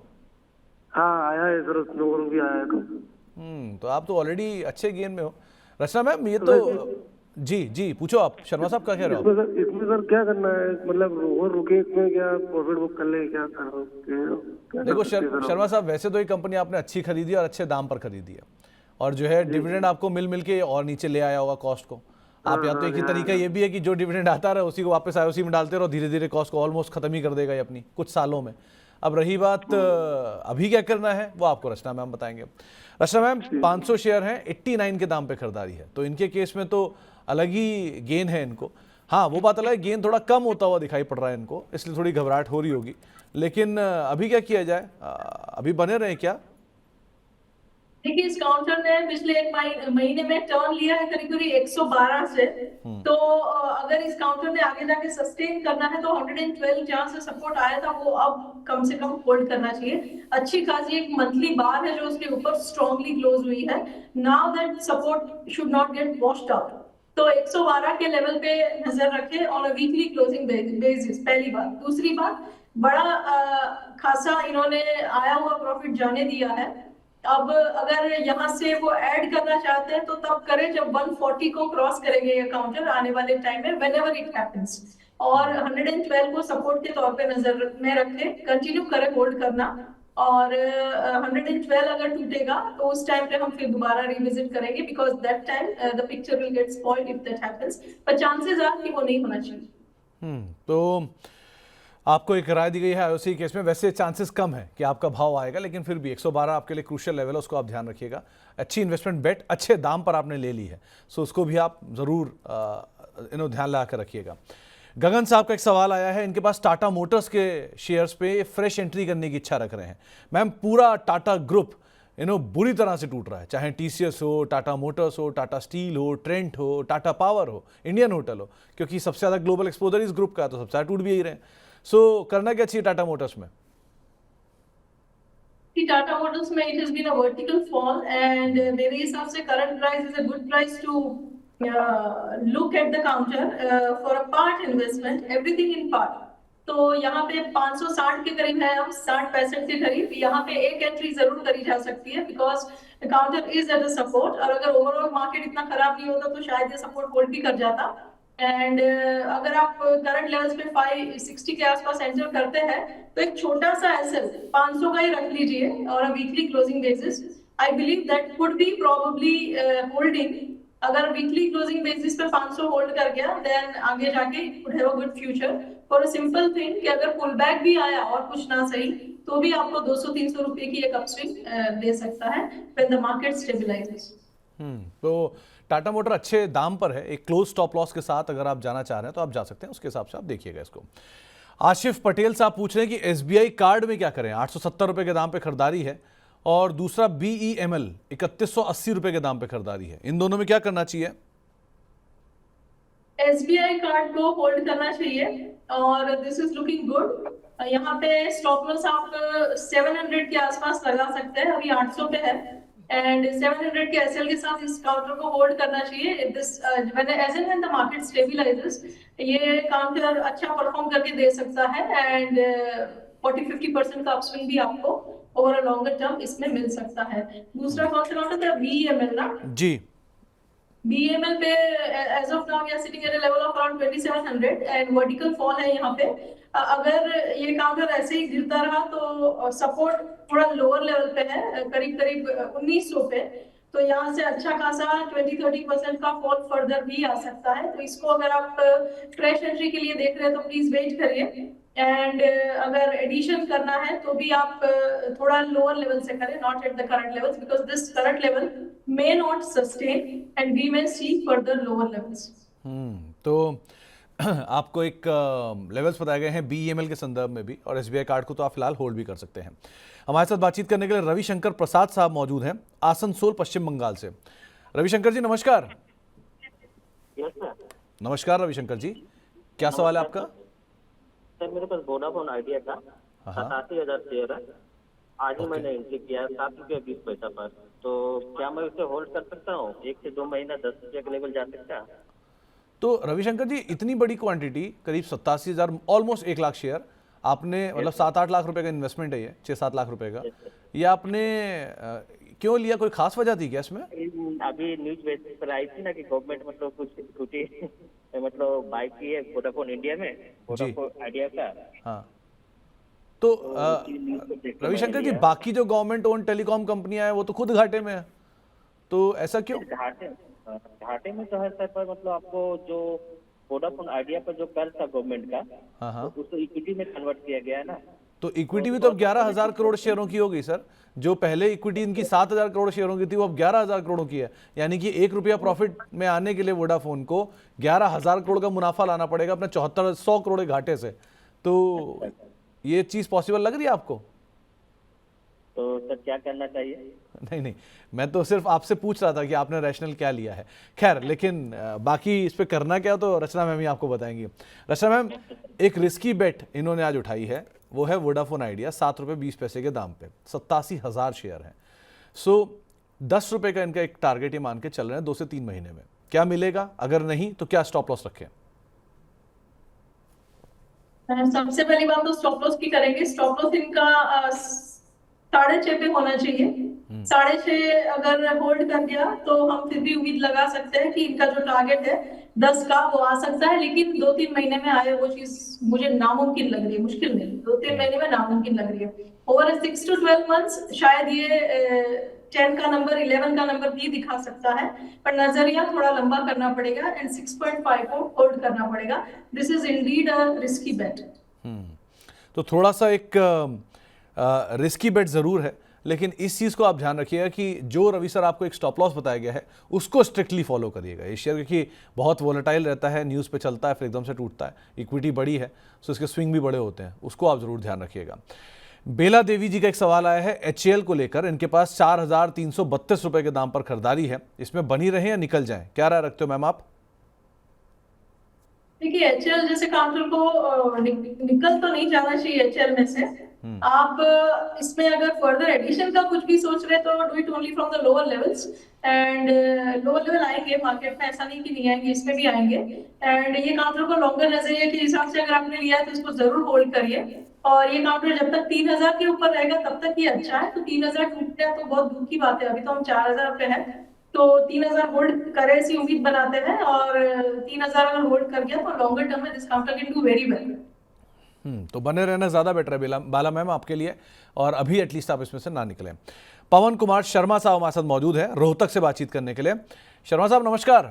हाँ आया है सर, उसमें और भी आया है तो। तो आप तो ऑलरेडी अच्छे गेन में हो। रचना मैम ये तो जी जी पूछो आप, शर्मा साहब क्या कह रहे हो आप? इसमें सर क्या करना है, मतलब और रुके इसमें, क्या प्रॉफिट बुक कर ले, क्या करो, क्या देखो कर सकते हैं सर शर्मा साहब, वैसे तो ये कंपनी आपने अच्छी खरीदी और अच्छे दाम पर खरीदी है, और जो है डिविडेंड आपको मिल मिल के और नीचे ले आया होगा कॉस्ट को। आप या तो एक ही तरीका ये भी है कि जो डिविडेंड आता रहा उसी को वापस आईओसी में डालते रहो, धीरे धीरे कॉस्ट को ऑलमोस्ट खत्म ही कर देगा ये अपनी कुछ सालों में। अब रही बात अभी क्या करना है वो आपको रचना मैम बताएंगे। रचना मैम 500 शेयर हैं, 89 के दाम पे खरीदारी है, तो इनके केस में तो अलग ही गेन है इनको। हाँ वो बात अलग है, गेन थोड़ा कम होता हुआ दिखाई पड़ रहा है इनको, इसलिए थोड़ी घबराहट हो रही होगी। लेकिन अभी क्या किया जाए, अभी बने रहे क्या? देखिए, इस काउंटर ने पिछले एक महीने में टर्न लिया है करीब करीब 112 से। तो अगर इस काउंटर ने आगे जाके सस्टेन करना है तो 112 जहां से सपोर्ट आया था वो अब कम से कम होल्ड करना चाहिए। अच्छी खासी एक मंथली बार है जो उसके ऊपर स्ट्रांगली क्लोज हुई है। Now that support should not gate washed out, तो 112 के लेवल पे नजर रखें on a weekly closing basis, पहली बात। दूसरी बात, बड़ा खासा इन्होंने आया हुआ प्रॉफिट जाने दिया है। अब अगर यहाँ से वो ऐड करना चाहते हैं तो तब करें जब 140 को क्रॉस करेंगे ये काउंटर आने वाले टाइम में, व्हेनेवर इट हैपेंस। और 112 को सपोर्ट के तौर पे नजर में रखें, कंटिन्यू करें होल्ड करना। और 112 अगर टूटेगा तो उस टाइम पे हम फिर दोबारा रिविजिट करेंगे, because that time the picture will get spoiled if that happens, पर चांसेस आर कि वो नहीं होना चाहिए। तो आपको एक राय दी गई है आईओसी केस में, वैसे चांसेस कम है कि आपका भाव आएगा, लेकिन फिर भी 112 आपके लिए क्रूशियल लेवल है, उसको आप ध्यान रखिएगा। अच्छी इन्वेस्टमेंट बेट, अच्छे दाम पर आपने ले ली है, सो उसको भी आप ज़रूर ध्यान लगा कर रखिएगा। गगन साहब का एक सवाल आया है, इनके पास टाटा मोटर्स के शेयर्स पे फ्रेश एंट्री करने की इच्छा रख रहे हैं। मैम पूरा टाटा ग्रुप बुरी तरह से टूट रहा है, चाहे टीसीएस हो, टाटा मोटर्स हो, टाटा स्टील हो, ट्रेंट हो, टाटा पावर हो, इंडियन होटल हो, क्योंकि सबसे ज़्यादा ग्लोबल एक्सपोजर इस ग्रुप का है, तो सबसे ज़्यादा टूट भी यही रहे हैं। सो करना क्या चाहिए टाटा मोटर्स में? टाटा मोटर्स में it has been a vertical fall, and मेरे हिसाब से current price is a good price to look at the counter for a part investment, everything in part. तो यहाँ पे 560 के करीब है, हम 60-65 के करीब, यहाँ पे एक एंट्री जरूर करी जा सकती है, because counter is at a support. और अगर ओवरऑल मार्केट इतना खराब नहीं होता तो शायद ये सपोर्ट होल्ड भी कर जाता। एंड अगर आप करंट लेवल्स पे 560 के आसपास एंटर करते हैं तो एक छोटा सा एसएल 500 का ही रख लीजिए और a weekly closing basis. I believe that could be probably holding. अगर वीकली क्लोजिंग बेसिस पे 500 होल्ड कर गया, देन आगे जाके it could have a good future for a simple thing कि अगर पुल बैक भी आया और कुछ ना सही तो भी आपको 200-300 रुपए की एक अपस्विंग दे सकता है व्हेन द मार्केट स्टेबलाइजेस। तो टाटा मोटर अच्छे दाम पर है, एक क्लोज स्टॉप लॉस के साथ अगर आप जाना चाह रहे हैं तो आप जा सकते हैं, उसके हिसाब से आप देखिएगा इसको। आशिफ पटेल साहब पूछ रहे हैं कि एसबीआई कार्ड में क्या करें, 870 रुपए के दाम पे खरीदारी है, और दूसरा BEML 3180 रुपए के दाम पे खरीदारी है, इन दोनों में क्या करना चाहिए? एसबीआई कार्ड को होल्ड करना चाहिए और दिस इज लुकिंग गुड। यहाँ पे स्टॉप लॉस आप 700 के आसपास लगा सकते हैं, अभी 800 पे है, एंड 700 के एसएल के साथ इस काउंटर को होल्ड करना चाहिए। This as and when the market stabilises ये काउंटर अच्छा परफॉर्म करके दे सकता है, एंड 40-50% का अपस्विंग भी आपको ओवर अ लॉन्गर टर्म इसमें मिल सकता है। दूसरा कौन सा काउंटर था? BEML ना जी, BEML पे as of now we are sitting at a level of around 2700 and vertical fall है यहाँ पे। अगर ये काउंटर ऐसे ही गिरता रहा तो सपोर्ट थोड़ा लोअर लेवल पे है, करीब करीब 1900 पे, तो यहाँ से अच्छा खासा 20-30% का फॉल फर्दर भी आ सकता है। तो इसको अगर आप फ्रेश एंट्री के लिए देख रहे हैं तो प्लीज वेट करिए, एंड अगर एडिशन करना है तो भी आप थोड़ा लोअर लेवल से करें, not at the current levels, because this current level may not sustain and we may see further lower levels. तो आपको एक लेवल्स बताए गए हैं BEML के संदर्भ में भी, और एसबीआई कार्ड को तो आप फिलहाल होल्ड भी कर सकते हैं। हमारे साथ बातचीत करने के लिए रविशंकर प्रसाद साहब मौजूद हैं आसनसोल पश्चिम बंगाल से। रविशंकर जी नमस्कार। नमस्कार रविशंकर जी, क्या सवाल है आपका? सर मेरे पास वोडाफोन आइडिया का 87,000 शेयर है, आज ही मैंने एंट्री किया है 7.20 पर, तो क्या मैं उसे होल्ड कर सकता हूँ? 1 से 2 महीना 10 रुपये के लेवल जा सकता है? तो रविशंकर जी इतनी बड़ी क्वांटिटी, करीब 87,000, ऑलमोस्ट 1 लाख शेयर आपने, मतलब 7-8 लाख रुपए का इन्वेस्टमेंट है ये, 6-7 लाख रुपए का, ये आपने क्यों लिया, कोई खास वजह थी क्या इसमें? अभी न्यूज बेसिस पर आई थी ना कि गवर्नमेंट मतलब कुछ इक्विटी मतलब बाय की है वोडाफोन इंडिया में, वोडाफोन आइडिया का। हाँ, तो न्यूज़ को देख के रविशंकर मैंने जी, लिया। बाकी जो गवर्नमेंट ओन टेलीकॉम कंपनियां हैं वो तो खुद घाटे में है, तो ऐसा क्यों? घाटे में तो है सर, पर मतलब आपको जो वोडाफोन आइडिया पर जो कर था गवर्नमेंट का, हाँ हाँ, तो उसको इक्विटी में कन्वर्ट किया गया है ना। तो इक्विटी भी तो अब 11,000 करोड़ शेयरों की हो गई सर। जो पहले इक्विटी इनकी 7,000 करोड़ शेयरों की थी वो अब 11,000 करोड़ की है। यानी कि 1 रुपया प्रॉफिट में आने के लिए वोडाफोन को 11,000 करोड़ का मुनाफा लाना पड़ेगा अपने 7400 करोड़ के घाटे से। तो ये चीज पॉसिबल लग रही है आपको? तो सर क्या करना चाहिए? नहीं नहीं, मैं तो सिर्फ आपसे पूछ रहा था कि आपने रैशनल क्या लिया है। खैर, लेकिन बाकी इस पे करना क्या तो रचना मैम ही आपको बताएंगी। रचना मैम, एक रिस्की बेट इन्होंने आज उठाई है, वो है वोडाफोन आइडिया, 7 रुपये 20 पैसे के दाम पे 87,000 शेयर हैं। सो 10 रुपये का इनका एक टारगेट ये मान के चल रहे हैं 2 से 3 महीने में। क्या मिलेगा, अगर नहीं तो क्या स्टॉप लॉस रखें? सबसे पहली बात तो स्टॉप लॉस की करेंगे। स्टॉप लॉस इनका 6.5 पे होना चाहिए। 6.5 अगर होल्ड कर गया तो हम फिर भी उम्मीद लगा सकते हैं कि इनका जो टारगेट है 10 का वो आ सकता है, लेकिन 2-3 महीने में आए वो चीज मुझे नामुमकिन लग रही है, मुश्किल नहीं, 2-3 महीने में नामुमकिन लग रही है। ओवर 6 to 12 मंथ्स शायद ये 10 का नंबर 11 का नंबर भी दिखा सकता है, पर नजरिया थोड़ा लंबा करना पड़ेगा एंड 6.5 को होल्ड करना पड़ेगा। This is indeed a risky bet. तो थोड़ा सा एक रिस्की बेट ज़रूर है, लेकिन इस चीज़ को आप ध्यान रखिएगा कि जो रवि सर आपको एक स्टॉप लॉस बताया गया है उसको स्ट्रिक्टली फॉलो करिएगा। ये शेयर क्योंकि बहुत वोलेटाइल रहता है, न्यूज़ पे चलता है फिर एकदम से टूटता है, इक्विटी बड़ी है सो इसके स्विंग भी बड़े होते हैं, उसको आप ज़रूर ध्यान रखिएगा। बेला देवी जी का एक सवाल आया है HAL को लेकर, इनके पास 4,332 रुपये के दाम पर खरीदारी है, इसमें बनी रहे या निकल जाए, क्या राय रखते हो मैम आप? देखिए, HAL जैसे काउंटर को निकल तो नहीं जाना चाहिए HAL में से। आप इसमें अगर फर्दर एडिशन का कुछ भी सोच रहे तो do it only from the lower levels and lower level आएंगे मार्केट में, ऐसा नहीं कि नहीं आएंगे, इसमें भी आएंगे। एंड ये काउंटर को लॉन्गर नजरिए के हिसाब से अगर आपने लिया है तो इसको जरूर होल्ड करिए, और ये काउंटर जब तक 3,000 के ऊपर रहेगा तब तक ये अच्छा है। तो 3,000 टूट गया तो बहुत दूर की बात है, अभी तो हम 4,000 पे है, तो 3,000 होल्ड करे ऐसी उम्मीद बनाते हैं, और 3,000 अगर होल्ड कर गया तो लॉन्गर टर्म में this counter can do very well. तो बने रहना ज़्यादा बेटर है बाला मैम आपके लिए, और अभी एटलीस्ट आप इसमें से ना निकलें। पवन कुमार शर्मा साहब हमारे साथ मौजूद हैं रोहतक से बातचीत करने के लिए। शर्मा साहब नमस्कार।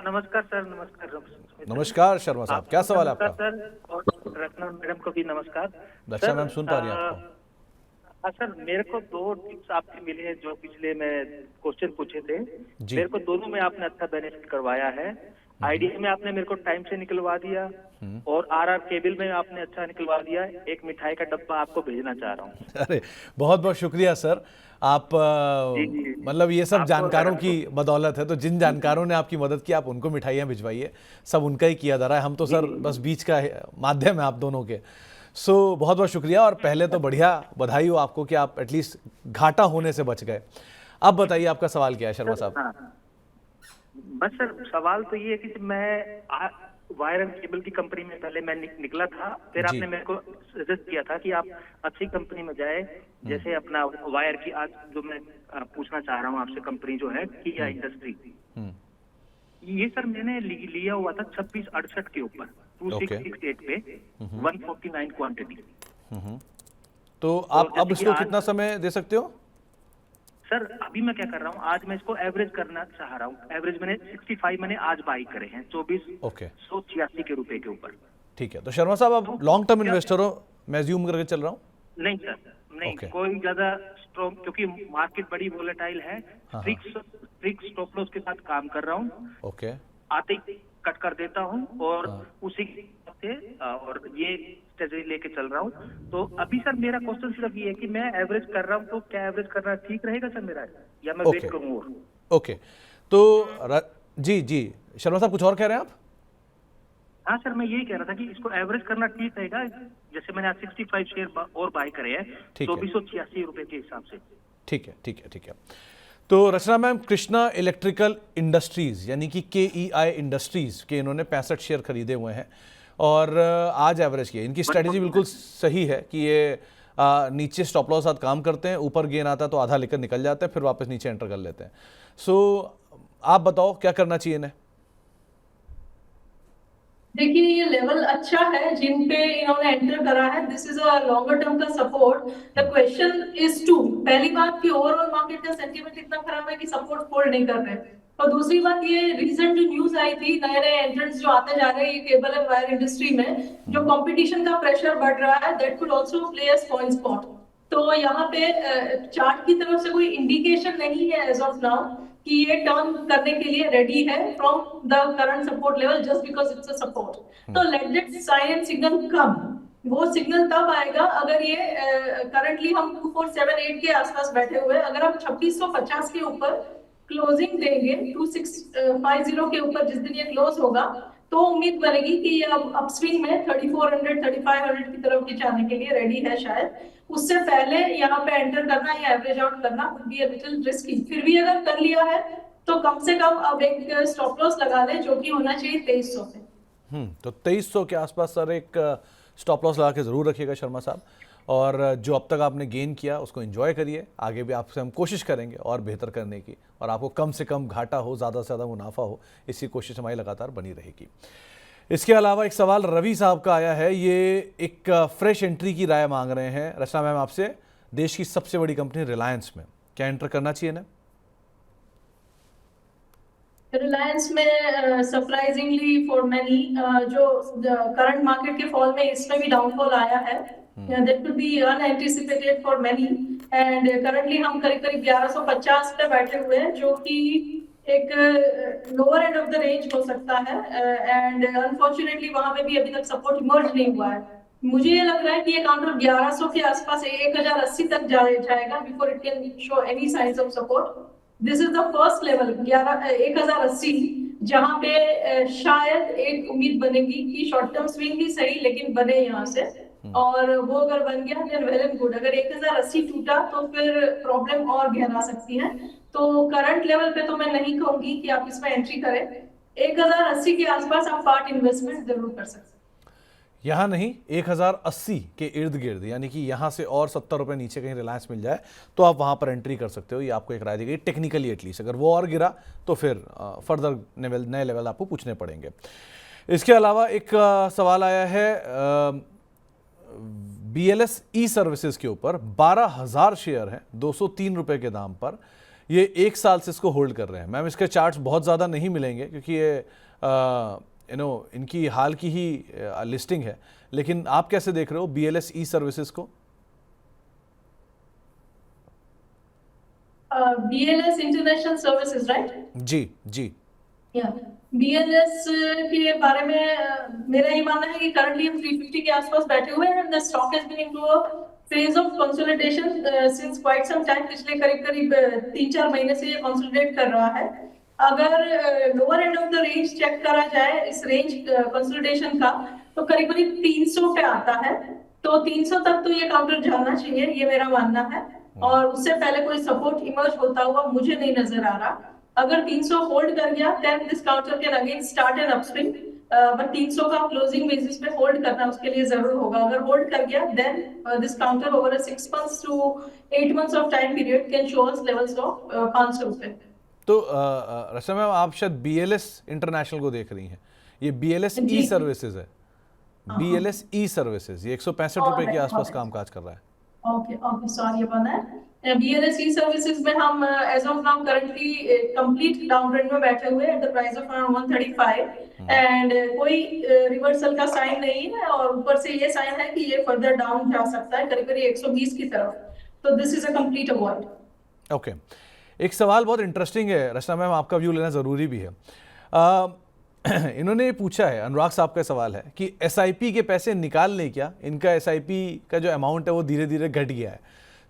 नमस्कार सर। नमस्कार नमस्कार शर्मा साहब, क्या सवाल है आपका? सर, और रत्ना मैडम को भी नमस्कार। दर्शना मैम सुन पा रही हैं आपको? हाँ सर, मेरे को 2 टिप्स आपसे मिले हैं जो पिछले में क्वेश्चन पूछे थे, मेरे को दोनों में आपने अच्छा बेनिफिट करवाया है। आइडिया में आपने मेरे को टाइम से निकलवा दिया, और RR केबल में आपने अच्छा निकलवा दिया। एक मिठाई का डब्बा आपको भेजना चाह रहा हूँ। अरे बहुत बहुत शुक्रिया सर, आप मतलब ये सब जानकारों की बदौलत है, तो जिन जानकारों ने आपकी मदद की आप उनको मिठाइयाँ भिजवाइए, सब उनका ही किया जा रहा है, हम तो सर बस बीच का माध्यम है आप दोनों के। सो बहुत बहुत शुक्रिया, और पहले तो बढ़िया बधाई हो आपको कि आप एटलीस्ट घाटा होने से बच गए। अब बताइए आपका सवाल क्या है शर्मा साहब? हाँ, बस सर सवाल तो ये है कि मैं वायर एंड केबल की कंपनी में पहले मैं निकला था, फिर आपने मेरे को सजेस्ट किया था कि आप अच्छी कंपनी में जाए, जैसे अपना वायर की। आज जो मैं पूछना चाह रहा हूँ आपसे, कंपनी जो है किया इंडस्ट्री, ये सर मैंने लिया हुआ था 2668 के ऊपर 2668 पे 149 क्वांटिटी। तो आप अब इसको कितना समय दे सकते हो? सर अभी मैं क्या कर रहा हूँ, आज मैं इसको एवरेज करना चाह रहा हूँ। एवरेज मैंने 65 मैंने आज बाई करे हैं 2486 के रुपए के ऊपर। ठीक है, तो शर्मा साहब आप लॉन्ग टर्म इन्वेस्टर हो, मैं अज्यूम करके चल रहा हूँ? नहीं सर, नहीं कोई ज्यादा स्ट्रॉन्ग, क्योंकि मार्केट बड़ी वोलेटाइल है। फिक्स स्टॉप लॉस के साथ काम कर रहा हूँ। ओके, आते ही कट कर देता हूँ, और उसी से और ये स्ट्रेटजी लेके चल रहा हूँ। तो अभी सर मेरा क्वेश्चन सिर्फ ये है कि मैं एवरेज कर रहा हूँ, तो क्या एवरेज करना ठीक रहेगा सर मेरा, या मैं वेट करूँ? ओके, तो जी शर्मा साहब कुछ और कह रहे हैं आप? हाँ सर, मैं यही कह रहा था कि इसको एवरेज करना ठीक रहेगा। जैसे मैंने आज 65 शेयर और बाय करे हैं 2486 रुपए के हिसाब से। ठीक है। तो रचना मैम, कृष्णा इलेक्ट्रिकल इंडस्ट्रीज यानी कि KEI इंडस्ट्रीज के इन्होंने 65 शेयर खरीदे हुए हैं, और आज एवरेज किया। इनकी स्ट्रेटेजी बिल्कुल सही है कि ये नीचे स्टॉप लॉस साथ काम करते हैं, ऊपर गेन आता है तो आधा लेकर निकल जाते हैं, फिर वापस नीचे एंटर कर लेते हैं। सो आप बताओ क्या करना चाहिए इन्हें? देखिए ये लेवल अच्छा है जिन पे इन्होंने एंटर करा है, this is a longer term का support. The question is to, पहली बात कि ओवरऑल मार्केट का सेंटीमेंट इतना खराब है कि सपोर्ट होल्ड नहीं कर रहे, और दूसरी बात ये रिसेंट जो न्यूज आई थी, नए नए एंट्रेंट्स जो आते जा रहे हैं ये केबल एंड वायर इंडस्ट्री में, जो कंपटीशन का प्रेशर बढ़ रहा है, that could also play a spoil spot. तो यहाँ पे चार्ट की तरफ से कोई इंडिकेशन नहीं है एज ऑफ नाउ कि ये टर्न करने के लिए रेडी है from the current support level, just because it's a support. तो let that sign and signal come, वो सिग्नल तब आएगा अगर ये करंटली हम 2478 के आसपास बैठे हुए, अगर हम 2650 के ऊपर क्लोजिंग देंगे, 2650 के ऊपर जिस दिन ये क्लोज होगा, तो उम्मीद बनेगी कि ये अब अपस्विंग में 3400 3500 की तरफ की जाने के लिए रेडी है शायद। उससे पहले यहाँ पे एंटर करना या एवरेज आउट करना would be a little risky। फिर भी अगर कर लिया है तो कम से कम अब एक स्टॉप लॉस लगा ले, जो कि होना चाहिए 2300 पे। तो 2300 के आसपास सर एक स्टॉप लॉस लगा के ज़रूर रखिएगा शर्मा साहब, और जो अब तक आपने गेन किया उसको एंजॉय करिए। आगे भी आपसे हम कोशिश करेंगे और बेहतर करने की, और आपको कम से कम घाटा हो, ज़्यादा से ज़्यादा मुनाफा हो, इसकी कोशिश हमारी लगातार बनी रहेगी। इसके अलावा एक सवाल रवि साहब का आया है, ये एक फ्रेश एंट्री की राय मांग रहे हैं रचना मैम आपसे, देश की सबसे बड़ी कंपनी रिलायंस में क्या एंटर करना चाहिए ना? रिलायंस में सरप्राइजिंगली फॉर मैनी, जो करंट मार्केट के फॉल में इसमें भी डाउनफॉल आया है, that could be unanticipated for many, and currently हम करीब करीब 1150 पे बैठे हुए हैं, जो कि एक lower end of the range हो सकता है, एंड अनफॉर्चुनेटली वहां पे भी अभी तक सपोर्ट इमर्ज नहीं हुआ है। मुझे ये लग रहा है कि ये काउंटर 1100 के आसपास 1080 तक जाएगा before it can show any science of support. This is the first level 1080, जहां पे शायद एक उम्मीद बनेगी कि शॉर्ट टर्म स्विंग ही सही लेकिन बने यहाँ से, और वो अगर बन गया देन वेल एंड गुड। अगर 1080 टूटा तो फिर प्रॉब्लम और गहरा सकती है। तो करंट लेवल पे तो मैं नहीं कहूंगी कि आप इसमें एंट्री करें, 1080 के आसपास आप पार्ट इन्वेस्टमेंट जरूर कर सकते हैं। यहाँ नहीं, 1080 के इर्द गिर्द, यानी कि यहाँ से और 70 रुपये नीचे कहीं रिलायंस मिल जाए तो आप वहाँ पर एंट्री कर सकते हो। ये आपको एक राय दी गई टेक्निकली एटलीस्ट। अगर वो और गिरा तो फिर फर्दर नए लेवल आपको पूछने पड़ेंगे। इसके अलावा एक सवाल आया है BLS ई सर्विसेज के ऊपर, 12,000 शेयर हैं 203 रुपये के दाम पर, ये 1 साल से इसको होल्ड कर रहे हैं। मैम इसके चार्ट्स बहुत ज़्यादा नहीं मिलेंगे क्योंकि ये इनकी हाल की ही लिस्टिंग है, लेकिन आप कैसे देख रहे हो BLS ई सर्विसेज को? BLS international services, right? जी जी। BLS के बारे में मेरा ये मानना है कि करंटली हम 350 के आसपास बैठे हुए हैं, and the stock has been into a phase of consolidation since quite some time. पिछले करीब करीब 3-4 महीने से ये कंसोलिडेट कर रहा है। अगर lower end of the range check करा जाए इस रेंज कंसोलिडेशन का, तो करीब करीब 300 पे आता है, तो 300 तक तो ये काउंटर जाना चाहिए, ये मेरा मानना है। और उससे पहले कोई सपोर्ट इमर्ज होता हुआ मुझे नहीं नजर आ रहा। अगर 300 होल्ड कर गया then this counter can again start an upswing, but 300 का क्लोजिंग बेसिस पे होल्ड करना उसके लिए जरूर होगा। अगर होल्ड कर गया then this counter over 6 months to 8 months of time period can show us levels of 500 रुपए। तो रचना मैम आप शायद BLS इंटरनेशनल को देख रही हैं, ये BLS ई सर्विसेज है। BLS ई सर्विसेज ये 165 रुपए के आसपास कामकाज कर रहा है। Okay sorry about that. BLS E services में हम as of now currently complete down trend में बैठे हुए at the price of around 135, and कोई रिवर्सल का साइन नहीं है, और ऊपर से ये साइन है कि ये फर्दर डाउन जा सकता है करीब करीब 120 की तरफ। तो this is a complete avoid. Okay, एक सवाल बहुत इंटरेस्टिंग है रचना मैम, आपका व्यू लेना ज़रूरी भी है। इन्होंने पूछा है, अनुराग साहब का सवाल है कि SIP के पैसे निकाल लें क्या? इनका SIP का जो अमाउंट है वो धीरे धीरे घट गया है।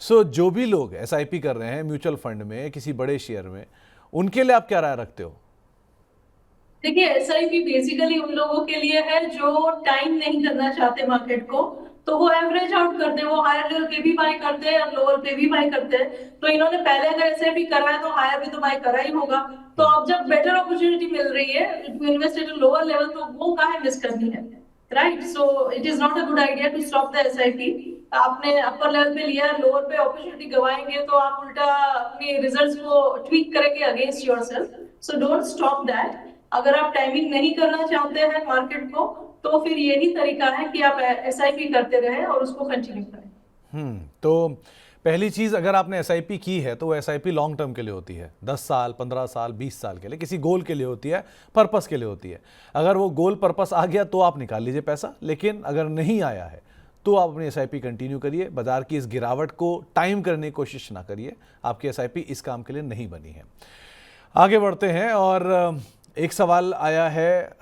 सो जो भी लोग SIP कर रहे हैं म्यूचुअल फंड में, किसी बड़े शेयर में, उनके लिए आप क्या राय रखते हो? देखिए SIP बेसिकली उन लोगों के लिए है जो टाइम नहीं करना चाहते मार्केट को, तो वो एवरेज आउट करते हैं, वो हायर लेवल पे भी बाय करते हैं और लोअर पे भी बाय करते हैं। तो इन्होंने पहले अगर SIP करा है तो हायर पे तो बाय करा ही होगा। तो अब जब बेटर अपॉर्चुनिटी मिल रही है to invest at a lower level, तो वो काहे मिस करनी है, right? So it is not a good idea to stop the SIP। आपने अपर लेवल पे लिया, लोअर पे अपॉर्चुनिटी गवाएंगे तो आप उल्टा अपने रिजल्ट्स को ट्वीक करेंगे against yourself. So don't stop that. अगर आप टाइमिंग नहीं करना चाहते हैं मार्केट को, तो फिर यही तरीका है कि आप एसआईपी करते रहें और उसको कंटिन्यू करें। तो पहली चीज़, अगर आपने एसआईपी की है तो वो एसआईपी लॉन्ग टर्म के लिए होती है, 10 साल 15 साल 20 साल के लिए, किसी गोल के लिए होती है, पर्पस के लिए होती है। अगर वो गोल पर्पस आ गया तो आप निकाल लीजिए पैसा, लेकिन अगर नहीं आया है तो आप अपनी एसआईपी कंटिन्यू करिए। बाजार की इस गिरावट को टाइम करने की कोशिश ना करिए, आपकी एसआईपी इस काम के लिए नहीं बनी है। आगे बढ़ते हैं और एक सवाल आया है,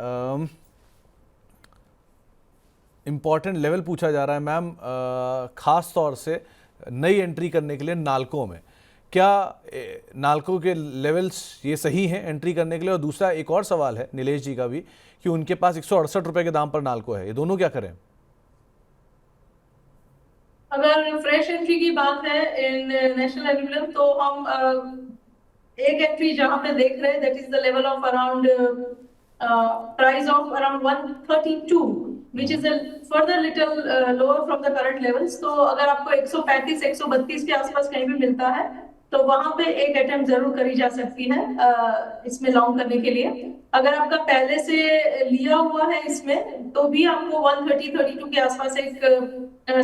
इम्पॉर्टेंट लेवल पूछा जा रहा है मैम, खास तौर से नई एंट्री करने के लिए नाल्को में, क्या नाल्को के लेवल्स ये सही हैं एंट्री करने के लिए? और दूसरा एक और सवाल है नीलेश जी का भी कि उनके पास 168 रुपए के दाम पर नाल्को है, ये दोनों क्या करें? अगर फ्रेश एंट्री की बात है इन नेशनल एल्यूमिनियम, तो हम एक एंट्री जहां पे देख रहे हैं, that is the level of around price of around 132, which is a further little lower from the current levels। तो अगर आपको 135 132 के आसपास कहीं भी मिलता है तो वहां पे एक अटेम्प्ट जरूर करी जा सकती है इसमें लॉन्ग करने के लिए। अगर आपका पहले से लिया हुआ है इसमें, तो भी आपको 130-132 के आसपास एक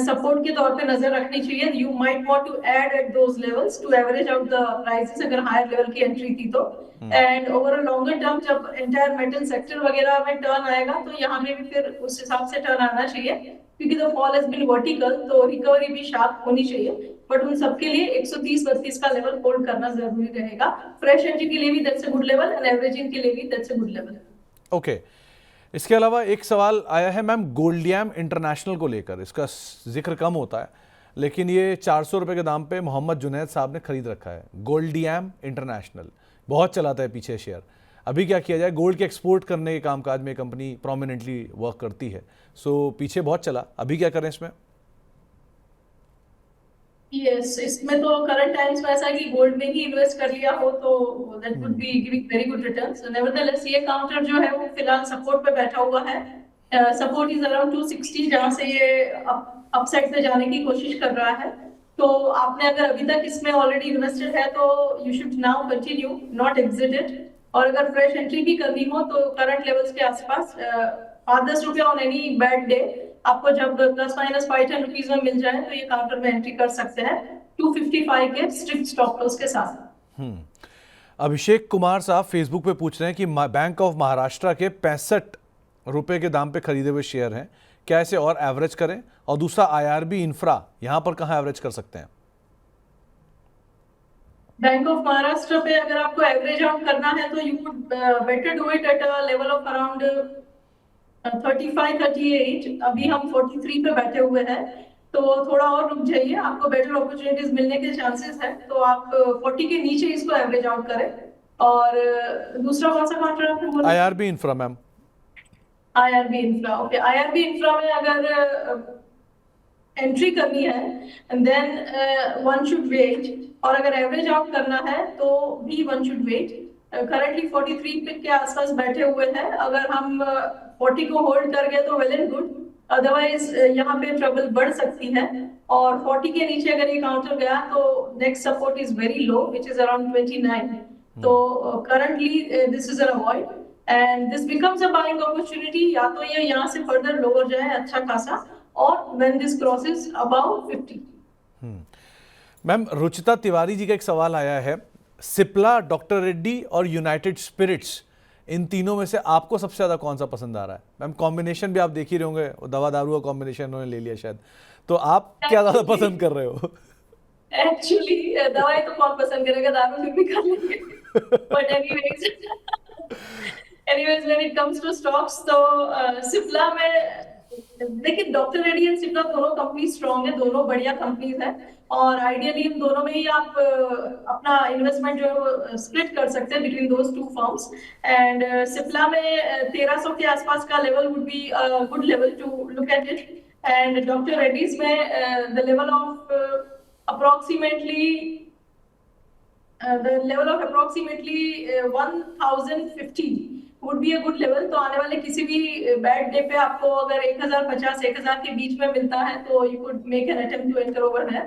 सपोर्ट के तौर पे नजर रखनी चाहिए। You might want to add at those levels to average out the prices, अगर हायर लेवल की एंट्री थी तो। And over a longer term जब एंटायर मेटल सेक्टर वगैरह में टर्न आएगा तो यहाँ में भी फिर उस हिसाब से टर्न आना चाहिए, क्योंकि the fall has been vertical, तो रिकवरी भी शार्प होनी चाहिए। बट उन सबके लिए 130-32 का लेवल होल्ड करना जरूरी रहेगा। फ्रेश एंट्री के लिए भी that's a good level and averaging के लिए भी that's a good level. Okay, इसके अलावा एक सवाल आया है मैम गोल्डियम इंटरनेशनल को लेकर, इसका जिक्र कम होता है लेकिन ये 400 रुपए के दाम पे मोहम्मद जुनैद साहब ने खरीद रखा है। गोल्डियम इंटरनेशनल बहुत चलाता है पीछे शेयर, अभी क्या किया जाए? गोल्ड के एक्सपोर्ट करने के कामकाज में कंपनी प्रोमिनेंटली वर्क करती है, सो पीछे बहुत चला, अभी क्या करें इसमें? यस, इसमें तो करंट टाइम्स में ऐसा है कि गोल्ड में ही इन्वेस्ट कर लिया हो तो that would be giving very good returns. Nevertheless ये काउंटर जो है वो फिलहाल सपोर्ट पे बैठा हुआ है। सपोर्ट इज अराउंड 260, जहां से ये अपसाइड पे जाने की कोशिश कर रहा है। तो आपने अगर अभी तक इसमें ऑलरेडी इन्वेस्टेड है तो you should now continue, not exit it. और अगर फ्रेश एंट्री भी करनी हो तो करंट लेवल्स के आसपास 5-10 रुपए ऑन एनी बैड डे आपको जब ±5-10 रुपीज में मिल जाए तो ये काउंटर में एंट्री कर सकते हैं 255 के स्ट्रिक्ट स्टॉप लॉस के साथ। अभिषेक कुमार साहब फेसबुक पे पूछ रहे हैं कि बैंक ऑफ महाराष्ट्र के 65 रुपए के दाम पे खरीदे हुए शेयर हैं, क्या इसे और एवरेज करें? और दूसरा IRB इंफ्रा, यहां पर कहां एवरेज कर सकते हैं? बैंक ऑफ महाराष्ट्र पे अगर आपको एवरेज आउट करना है तो you could better do it at a level of around 35-38। अभी हम 43 पे बैठे हुए हैं, तो थोड़ा और रुक जाइए, आपको बेटर अपॉर्चुनिटीज मिलने के चांसेस हैं। तो आप 40 के नीचे इसको एवरेज आउट करें। और दूसरा कौन सा काउंटर आपने बोला? IRB infra ma'am. IRB infra, okay. IRB infra में अगर एंट्री करनी है देन वन शुड वेट, और अगर एवरेज आउट करना है तो भी वन शुड वेट। करंटली 43 पे के आसपास बैठे हुए हैं, अगर हम 40 को होल्ड कर गए तो वेल एंड गुड, अदरवाइज यहाँ पे ट्रबल बढ़ सकती है। और 40 के नीचे अगर ये काउंटर गया तो next support is very low, which is around 29। तो currently this is an avoid and this becomes a buying opportunity. या तो ये यहाँ से फर्दर लोअर जाए अच्छा खासा, और when this crosses above 50। Ma'am Ruchita Tiwari ji का एक सवाल आया है, सिप्ला, डॉक्टर रेड्डी और यूनाइटेड स्पिरिट्स, इन तीनों में से आपको सबसे ज्यादा कौन सा पसंद आ रहा है? मैम कॉम्बिनेशन भी आप देख ही रहे होंगे, दवा दारू का कॉम्बिनेशन उन्होंने ले लिया शायद, तो आप क्या ज्यादा पसंद कर रहे हो? एक्चुअली दवाई तो कौन पसंद करेगा, दारू फिर भी कर लेंगे। But anyways when it comes to stocks तो सिप्ला में देखिए, डॉक्टर रेड्डी एंड सिप्ला दोनों कंपनी स्ट्रॉन्ग है, दोनों बढ़िया कंपनीज हैं, और आइडियली इन दोनों में ही आप अपना इन्वेस्टमेंट जो है स्प्लिट कर सकते हैं between those two firms. And Cipla में 1300 के आसपास का level would be good level to look at it. And doctor Reddy's में the level of approximately 1050 would be a good level. तो आने वाले किसी भी बैड डे पे आपको अगर 1050 1000 के बीच में मिलता है तो you could make an attempt to enter over है।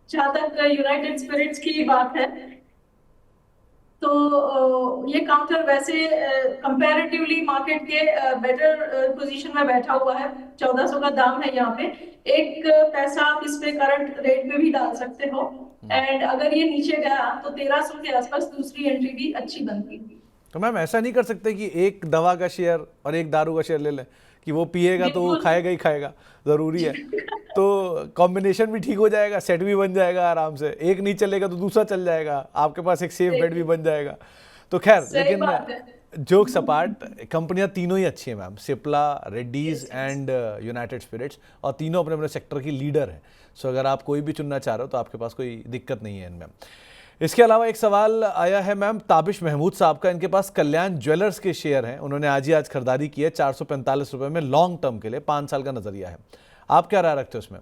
जहां तक यूनाइटेड स्पिरिट्स की बात है तो ये काउंटर वैसे कंपैरेटिवली मार्केट के बेटर पोजीशन में बैठा हुआ है। 1400 का दाम है यहाँ पे। एक पैसा आप इस पे करंट रेट पे भी डाल सकते हो एंड अगर ये नीचे गया तो 1300 के आसपास दूसरी एंट्री भी अच्छी बनती है। तो मैम ऐसा नहीं कर सकते कि एक दवा का शेयर और एक दारू का शेयर ले लें कि वो पिएगा तो वो बिल्कुल। खाएगा ही खाएगा, जरूरी है। तो कॉम्बिनेशन भी ठीक हो जाएगा, सेट भी बन जाएगा आराम से, एक नहीं चलेगा तो दूसरा चल जाएगा, आपके पास एक सेफ बेट भी बन जाएगा। तो खैर, सही बात है। लेकिन जोक सपाट, कंपनियां तीनों ही अच्छी हैं ma'am, Cipla, Reddy's and United Spirits, और तीनों अपने अपने सेक्टर की लीडर हैं। सो अगर आप कोई भी चुनना चाह रहे हो तो आपके पास कोई दिक्कत नहीं है इनमें। इसके अलावा एक सवाल आया है मैम ताबिश महमूद साहब का, इनके पास कल्याण ज्वेलर्स के शेयर हैं, उन्होंने आज खरीदारी की है 445 रुपए में, लॉन्ग टर्म के लिए 5 साल का नजरिया है। आप क्या राय रखते हो उसमें?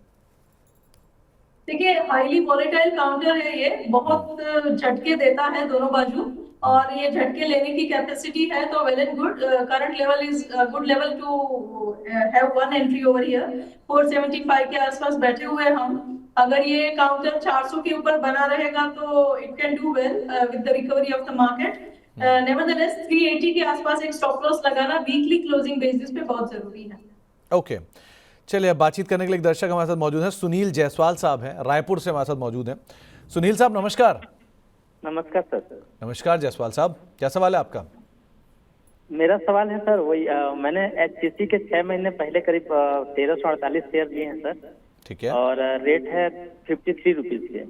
देखिए, हाईली वॉलेटाइल काउंटर है ये, बहुत झटके देता है दोनों बाजू, और ये झटके लेने की कैपेसिटी है तो well and good. Current level is good level to have one entry over here. 475 के आसपास बैठे हुए हम। अगर ये काउंटर 400 के ऊपर बना रहेगा तो it can do well with the recovery of the market. Nevertheless 380 के आसपास एक स्टॉप लॉस लगाना वीकली क्लोजिंग बेसिस पे बहुत जरूरी है। ओके, चलिए अब बातचीत करने के लिए एक दर्शक हमारे साथ मौजूद हैं, सुनील जायसवाल साहब हैं, रायपुर से हमारे साथ मौजूद हैं। सुनील साहब नमस्कार। नमस्कार सर। नमस्कार जायसवाल साहब, क्या सवाल है आपका? मेरा सवाल है सर, वही मैंने एचसीसी के 6 महीने पहले करीब 1348 शेयर लिए हैं सर, ठीक है, और रेट है 53 रुपीज के।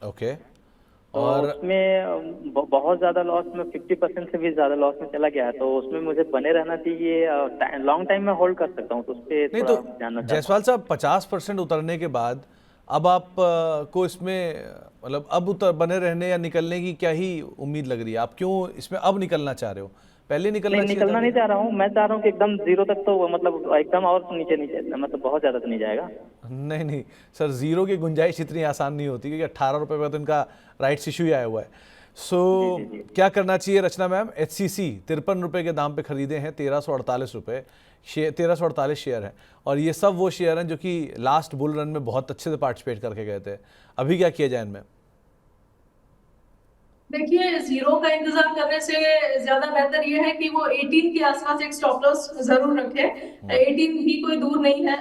ओके, और और उसमें बहुत ज्यादा लॉस में, 50% से भी ज्यादा लॉस में चला गया है, तो उसमें मुझे बने रहना चाहिए, लॉन्ग टाइम में होल्ड कर सकता हूँ, तो उस पर नहीं थोड़ा तो जानना चाहता जायसवाल साहब 50% उतरने के बाद अब आप को इसमें मतलब अब बने रहने या निकलने की क्या ही उम्मीद लग रही है? आप क्यों इसमें अब निकलना चाह रहे हो? पहले निकलना नहीं, चाहिए निकलना था। नहीं चाह रहा हूँ, मैं चाह रहा हूँ कि एकदम जीरो तक, तो मतलब एकदम और नीचे नीचे, मतलब बहुत ज्यादा तो नहीं जाएगा। नहीं नहीं सर, जीरो की गुंजाइश इतनी आसान नहीं होती, क्योंकि 18 रुपए का तो इनका राइट्स इशू ही आया हुआ है। सो क्या करना चाहिए रचना मैम? एचसीसी 53 रुपए के दाम पे खरीदे हैं, 1348 रुपए 1348 शेयर है, और ये सब वो शेयर हैं जो कि लास्ट बुल रन में बहुत अच्छे से पार्टिसिपेट करके गए थे। अभी क्या किया जाए इनमें? देखिए, जीरो का इंतजार करने से ज्यादा बेहतर ये है कि वो 18 के आसपास एक स्टॉप लॉस जरूर रखे। 18 भी कोई दूर नहीं है,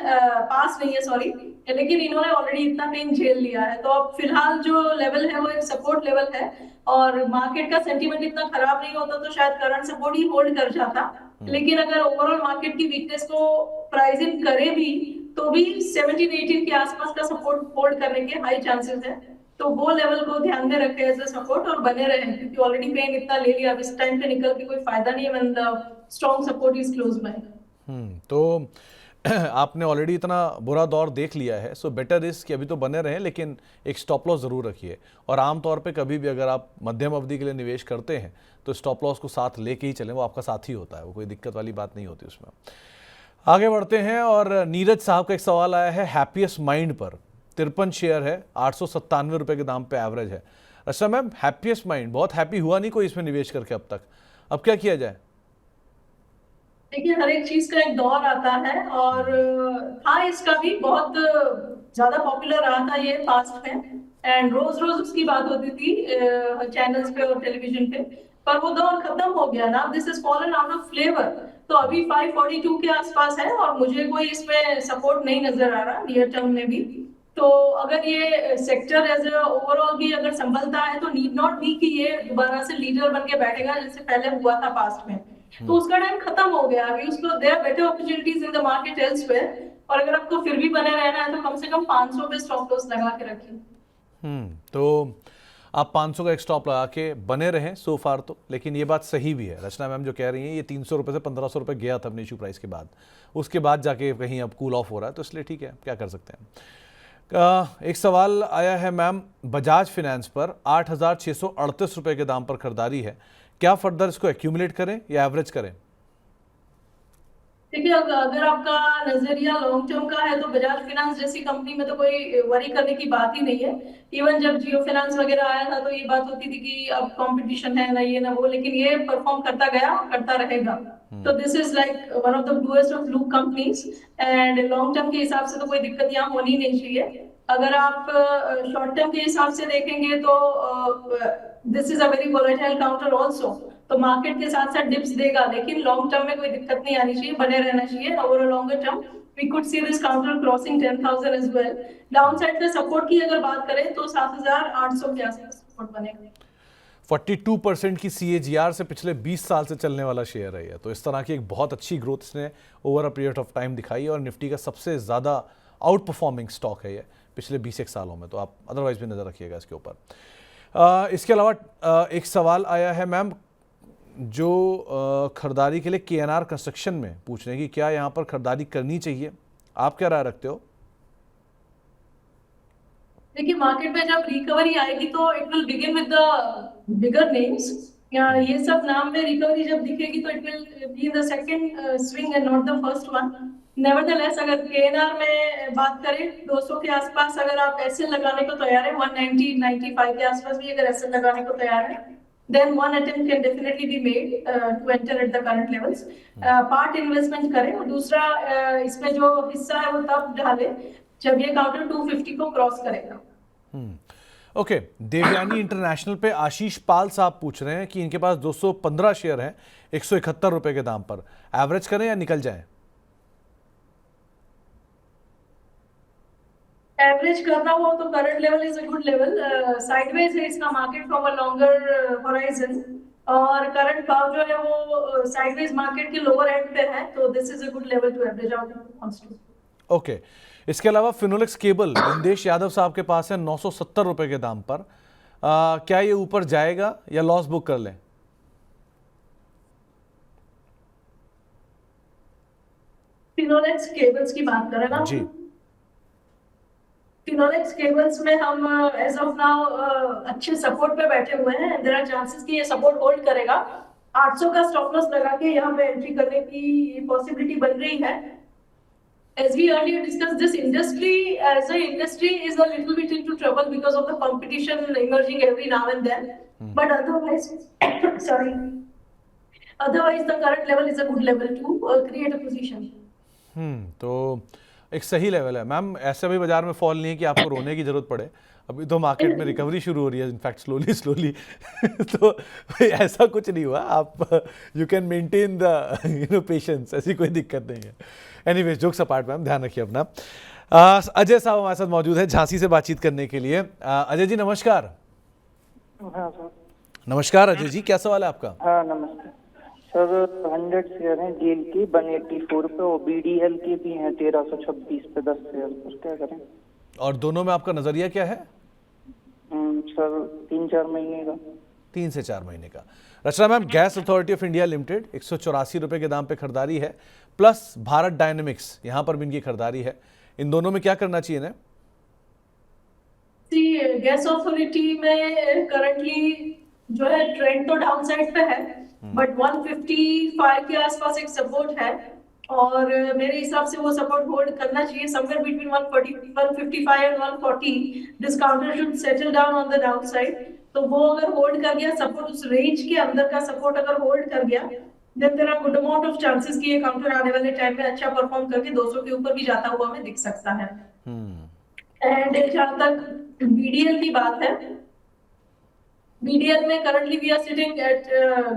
पास नहीं है सॉरी, लेकिन इन्होंने ऑलरेडी इतना पेन झेल लिया है, तो अब फिलहाल जो लेवल है वो एक सपोर्ट लेवल है, और मार्केट का सेंटीमेंट इतना खराब नहीं होता तो शायद करंट सपोर्ट ही होल्ड कर जाता। लेकिन अगर ओवरऑल मार्केट की वीकनेस को प्राइस इन करे भी तो भी 17-18 के आसपास का सपोर्ट होल्ड करने के हाई चांसेस है, तो वो लेवल को ध्यान में रखे एज अ सपोर्ट और बने रहे, क्योंकि ऑलरेडी पेन इतना ले लिया, अब इस टाइम पे निकल के कोई फायदा नहीं है when the strong support is close by. तो आपने ऑलरेडी इतना बुरा दौर देख लिया है, सो बेटर इज कि अभी तो बने रहें, लेकिन एक स्टॉप लॉस जरूर रखिए। और आमतौर पे कभी भी अगर आप मध्यम अवधि के लिए निवेश करते हैं तो स्टॉप लॉस को साथ लेके ही चलें, वो आपका साथी होता है, वो कोई दिक्कत वाली बात नहीं होती उसमें। आगे बढ़ते हैं, और नीरज साहब का एक सवाल आया है हैप्पीएस्ट माइंड पर। 53 शेयर है, 897 रुपए के दाम पे एवरेज है। अच्छा मैम, हैप्पीएस्ट माइंड बहुत हैप्पी हुआ नहीं कोई इसमें निवेश करके अब तक, अब क्या किया जाए? देखिए, हर एक चीज का एक दौर आता है, और हाँ, इसका भी बहुत ज्यादा पॉपुलर रहा था ये पास्ट में, एंड रोज रोज उसकी बात होती थी चैनल्स पे और टेलीविजन पे, पर वो दौर खत्म हो गया ना। This is fallen out of flavour. तो अभी 542 के आसपास है, और मुझे कोई इसमें सपोर्ट नहीं नजर आ रहा नियर टर्म में भी। तो अगर ये सेक्टर एज ओवरऑल भी अगर संभलता है तो नीड नॉट बी कि ये दोबारा से लीडर बन के बैठेगा जैसे पहले हुआ था पास्ट में, तो उसका टाइम खत्म हो गया। अभी उसको there are better opportunities in the market elsewhere, और अगर आपको फिर भी बने रहना है तो कम से कम 500 पे स्टॉप लॉस लगा के रखिए। तो आप 500 का एक स्टॉप लगा के बने रहें सो फार तो, लेकिन ये बात सही भी है रचना मैम जो कह रही हैं, ये 300 रुपये से 1500 रुपये गया था अपने इशू प्राइस के बाद, उसके बाद जाके कहीं अब कूल ऑफ हो रहा है, तो इसलिए ठीक है, क्या कर सकते हैं। एक सवाल आया है मैम बजाज फिनेंस पर, 8638 रुपये के दाम पर खरीदारी है, क्या फर्दर इसको एक्यूमुलेट करें या एवरेज करें? देखिए, अगर आपका नजरिया लॉन्ग टर्म का है तो बजाज फाइनेंस जैसी कंपनी में तो कोई वरी करने की बात ही नहीं है। इवन जब जियो फाइनेंस वगैरह आया था तो ये बात होती थी कि अब कंपटीशन है ना ये ना वो, लेकिन ये परफॉर्म करता गया और करता रहेगा। तो this is like one of the bluest of blue companies and long term के हिसाब से तो कोई दिक्कत यहाँ होनी नहीं चाहिए। अगर आप शॉर्ट टर्म के हिसाब से देखेंगे तो this is a very volatile counter also, तो मार्केट के साथ साथ डिप्स देगा, लेकिन लॉन्ग टर्म में कोई दिक्कत नहीं आनी चाहिए, बने रहना चाहिए। Over longer term we could see this counter crossing 10,000 as well. Downside पे सपोर्ट की अगर बात करें तो 7,800 के आसपास सपोर्ट बनेगा। 42% की CAGR से पिछले 20 साल से चलने वाला शेयर है ये, तो इस तरह की एक बहुत अच्छी ग्रोथ इसने over a period of time दिखाई है और निफ्टी का सबसे ज़्यादा आउट परफॉर्मिंग स्टॉक है ये पिछले 20 सालों में, तो आप अदरवाइज भी नज़र रखिएगा इसके ऊपर। इसके अलावा एक सवाल आया है मैम जो खरीदारी के लिए KNR कंस्ट्रक्शन में पूछ रहे हैं कि क्या यहाँ पर खरीदारी करनी चाहिए, आप क्या राय रखते हो? देखिए मार्केट में जब रिकवरी आएगी तो it will begin with the bigger names, ये सब नाम में रिकवरी जब दिखेगी तो it will be the second swing and not the first one. Nevertheless अगर KNR में बात करें 200 के आसपास अगर आप ऐसे लगाने को तैयार है, 190 95 के आसपास भी अगर ऐसे लगाने को तैयार है, then one attempt can definitely be made to enter at the current levels. Part investment करें और दूसरा इसमें जो हिस्सा है वो तब डाले जब ये काउंटर 250 को क्रॉस करेगा। ओके, देवयानी इंटरनेशनल पे आशीष पाल साहब पूछ रहे हैं कि इनके पास 215 शेयर हैं 171 रुपए के दाम पर, एवरेज करें या निकल जाएं? एवरेज करना हो तो current level is a good level, sideways है इसका market from a longer horizon, और करंट भाव जो है वो साइडवेज मार्केट के लोअर एंड पे है, तो this is a good level to average out. Okay, इसके अलावा फिनोलेक्स केबल इंदेश यादव साहब के पास है 970 रुपए के दाम पर, क्या ये ऊपर जाएगा या लॉस बुक कर लें? फिनोलेक्स केबल्स की बात करें ना जी, फिनोलेक्स केबल्स में हम एज ऑफ नाउ अच्छे सपोर्ट पे बैठे हुए हैं, देयर आर चांसेस कि ये सपोर्ट होल्ड करेगा। 800 का स्टॉप लॉस लगा के यहाँ पे एंट्री करने की पॉसिबिलिटी बन रही है। As we earlier discussed, this industry as a industry is a little bit into trouble because of the competition emerging every now and then. But otherwise, sorry, otherwise the current level is a good level to create a position. तो एक सही level है ma'am, ऐसे भी बाजार में fall नहीं है कि आपको रोने की जरूरत पड़े, अभी तो मार्केट में रिकवरी शुरू हो रही है, इनफैक्ट स्लोली तो ऐसा कुछ नहीं हुआ, आप you can maintain the patience, ऐसी कोई दिक्कत नहीं है। एनीवेज, जोक्स अपार्ट मैम, ध्यान रखिए अपना। अजय साहब हमारे साथ मौजूद है झांसी से बातचीत करने के लिए। अजय जी नमस्कार। हाँ सर। नमस्कार अजय जी, क्या सवाल है आपका? हाँ नमस्ते सर, 100 शेयर हैं गेल की 184 पे और BDL के भी हैं 1326 पे 10 शेयर पर, क्या करें? और दोनों में आपका नजरिया क्या है? सर 3-4 महीने का। 3 से 4 महीने का। Rachna ma'am, gas authority of India limited 184 रुपए के दाम पे खरीदारी है, प्लस भारत डायनेमिक्स यहाँ पर भी इनकी खरीदारी है, इन दोनों में क्या करना चाहिए ना? गैस अथॉरिटी में करंटली जो है ट्रेंड तो डाउन साइड पे है, बट 155 के आसपास एक सपोर्ट है और मेरे हिसाब से वो सपोर्ट होल्ड करना चाहिए somewhere between 155 and 140। This counter should settle down on the down side, तो वो अगर होल्ड कर गया सपोर्ट, उस रेंज के अंदर का सपोर्ट अगर होल्ड कर गया, then there are good amount of chances कि ये काउंटर आने वाले टाइम में अच्छा परफॉर्म करके 200 के ऊपर भी जाता हुआ हमें दिख सकता है। एंड जहां तक BDL की बात है, BDL में currently we are sitting at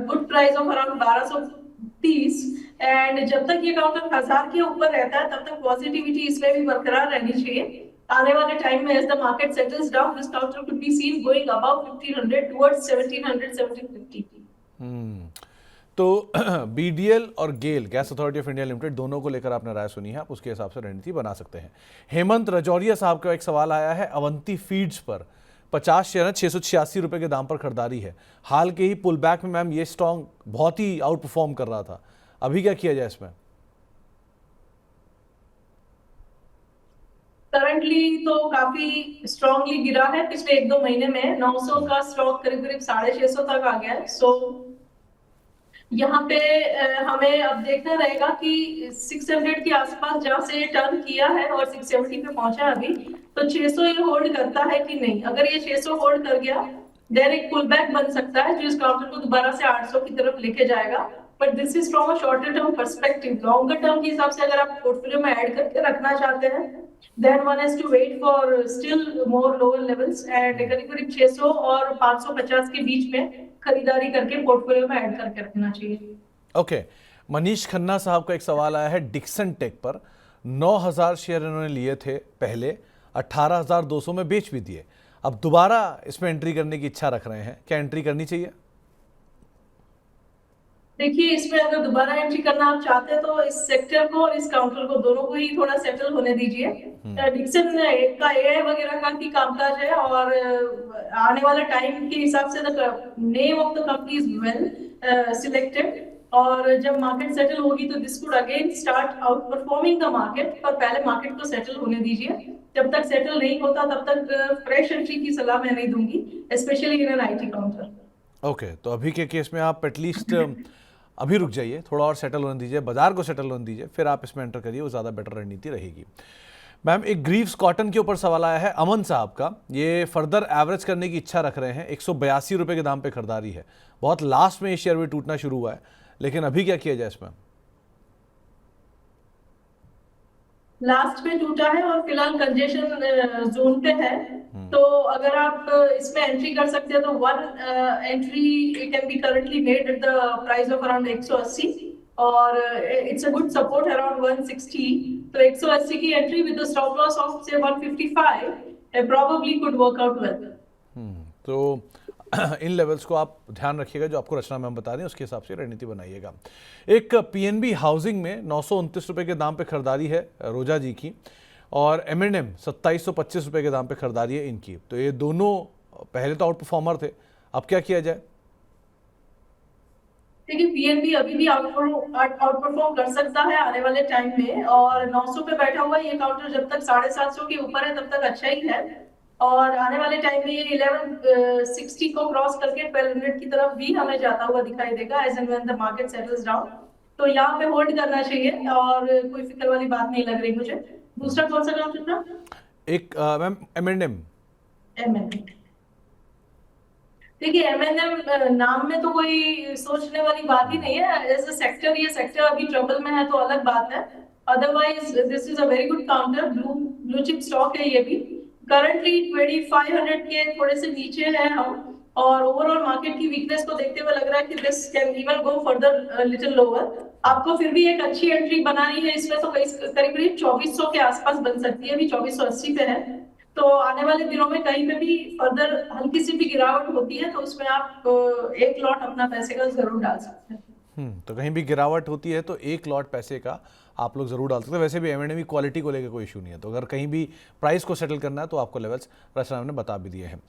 good price of around 1230, and जब तक ये काउंटर 1000 के ऊपर रहता है तब तक पॉजिटिविटी इसमें भी बरकरार रहनी चाहिए। आने वाले टाइम में as the market settles down, this counter could be seen going above 1500 towards 1700 1750। तो BDL और GAIL, gas authority of India limited, दोनों को लेकर आपने राय सुनी है, आप उसके हिसाब से रणनीति बना सकते हैं। हेमंत रजौरिया साहब का एक सवाल आया है, अवंती फीड्स पर 50 शेयर 686 रुपए के दाम पर खरीदारी है, हाल के ही पुल बैक में मैम ये स्टॉक बहुत ही आउट परफॉर्म कर रहा था, अभी क्या किया जाए इसमें? करंटली तो काफी स्ट्रांगली गिरा है पिछले 1-2 महीने में, 900 का स्टॉक करीब 650 तक आ गया है। सो यहाँ पे हमें अब देखना रहेगा कि 600 के आसपास जहाँ से ये टर्न किया है और 670 पे पहुंचा है अभी, तो 600 ये होल्ड करता है कि नहीं। अगर ये 600 होल्ड कर गया, देन एक पुल बैक बन सकता है जो इस काउंटर को दोबारा से 800 की तरफ लेके जाएगा। But this is from a shorter term perspective. Longer term के हिसाब से अगर आप पोर्टफोलियो में ऐड करके रखना चाहते हैं, then one has to wait for still more lower levels and करीब करीब 600 और 550 के बीच में खरीदारी करके पोर्टफोलियो में ऐड करके रखना चाहिए। ओके, मनीष खन्ना साहब का एक सवाल आया है डिक्सन टेक पर। 9,000 शेयर इन्होंने लिए थे पहले, 18,200 में बेच भी दिए, अब दोबारा इसमें एंट्री करने की इच्छा रख रहे हैं, क्या एंट्री करनी चाहिए? देखिए, इसमें अगर दोबारा एंट्री करना आप चाहते हैं तो इस सेक्टर को और इस काउंटर को दोनों को ही थोड़ा सेटल होने दीजिए। डिक्सन का एआई वगैरह का की कामकाज है और आने वाला टाइम के हिसाब से the name of the company is well selected, और जब मार्केट सेटल होगी तो this would again start out performing the market. पर पहले मार्केट को सेटल होने दीजिए, जब तक सेटल नहीं होता तब तक फ्रेश एंट्री की सलाह मैं नहीं दूंगी, specially in an IT counter. Okay, तो अभी के केस में आप एटलीस्ट अभी रुक जाइए, थोड़ा और सेटल होने दीजिए, बाजार को सेटल होने दीजिए, फिर आप इसमें एंटर करिए, वो ज़्यादा बेटर रणनीति रहेगी। मैम, एक ग्रीव्स कॉटन के ऊपर सवाल आया है अमन साहब का। ये फर्दर एवरेज करने की इच्छा रख रहे हैं, 182 रुपये के दाम पे खरीदारी है, बहुत लास्ट में ये शेयर भी टूटना शुरू हुआ है, लेकिन अभी क्या किया जाए इसमें? लास्ट में टूटा है और फिलहाल कंजेशन जोन पे है, तो अगर आप इसमें एंट्री कर सकते हैं तो one entry can be currently made at the price of around 180 और it's a good support around 160। तो 180 की entry with the stop loss of से 155 probably could work out well. तो इन लेवल्स को आप ध्यान रखिएगा, जो आपको रचना मैम बता रही हैं उसके हिसाब से रणनीति बनाइएगा। एक पीएनबी हाउसिंग में 929 रुपये के दाम पे खरीदारी है रोजा जी की, और M&M 2725 रुपये के दाम पे खरीदारी है इनकी। तो ये दोनों पहले तो आउट परफॉर्मर थे, अब क्या किया जाए? देखिए, पीएनबी अभी भी आउट परफॉर्म कर सकता है आने वाले टाइम में, और 900 पे बैठा हुआ है ये काउंटर, जब तक 750 के ऊपर है तब तक अच्छा ही है, और आने वाले टाइम में ये 1160 को क्रॉस करके 1200 की तरफ भी हमें जाता हुआ दिखाई देगा as and when the market settles down. तो यहाँ पे होल्ड करना चाहिए और कोई फिक्र वाली बात नहीं लग रही मुझे। दूसरा कौन सा काउंटर था? एक मैम M&M। देखिए, M&M नाम में तो कोई सोचने वाली बात ही नहीं है। एज अ सेक्टर, ये सेक्टर अभी ट्रबल में है तो अलग बात है, otherwise this is a very good counter, blue chip stock है ये भी। करंटली 2500 के थोड़े से नीचे है हम, और ओवरऑल मार्केट की वीकनेस को देखते हुए लग रहा है कि this can even go further little lower. आपको फिर भी एक अच्छी एंट्री बनानी है इसमें, तो करीब करीब 2400 के आसपास बन सकती है, अभी 2480 पे है। तो आने वाले दिनों में कहीं पे भी फर्दर हल्की सी भी गिरावट होती है तो उसमें आप एक लॉट अपना पैसे का जरूर डाल सकते हैं। तो कहीं भी गिरावट होती है तो एक लॉट पैसे का आप लोग जरूर डाल सकते हैं। वैसे भी M&M क्वालिटी को लेकर कोई इशू नहीं है, तो अगर कहीं भी प्राइस को सेटल करना है तो आपको लेवल्स रचना ने बता भी दिए हैं।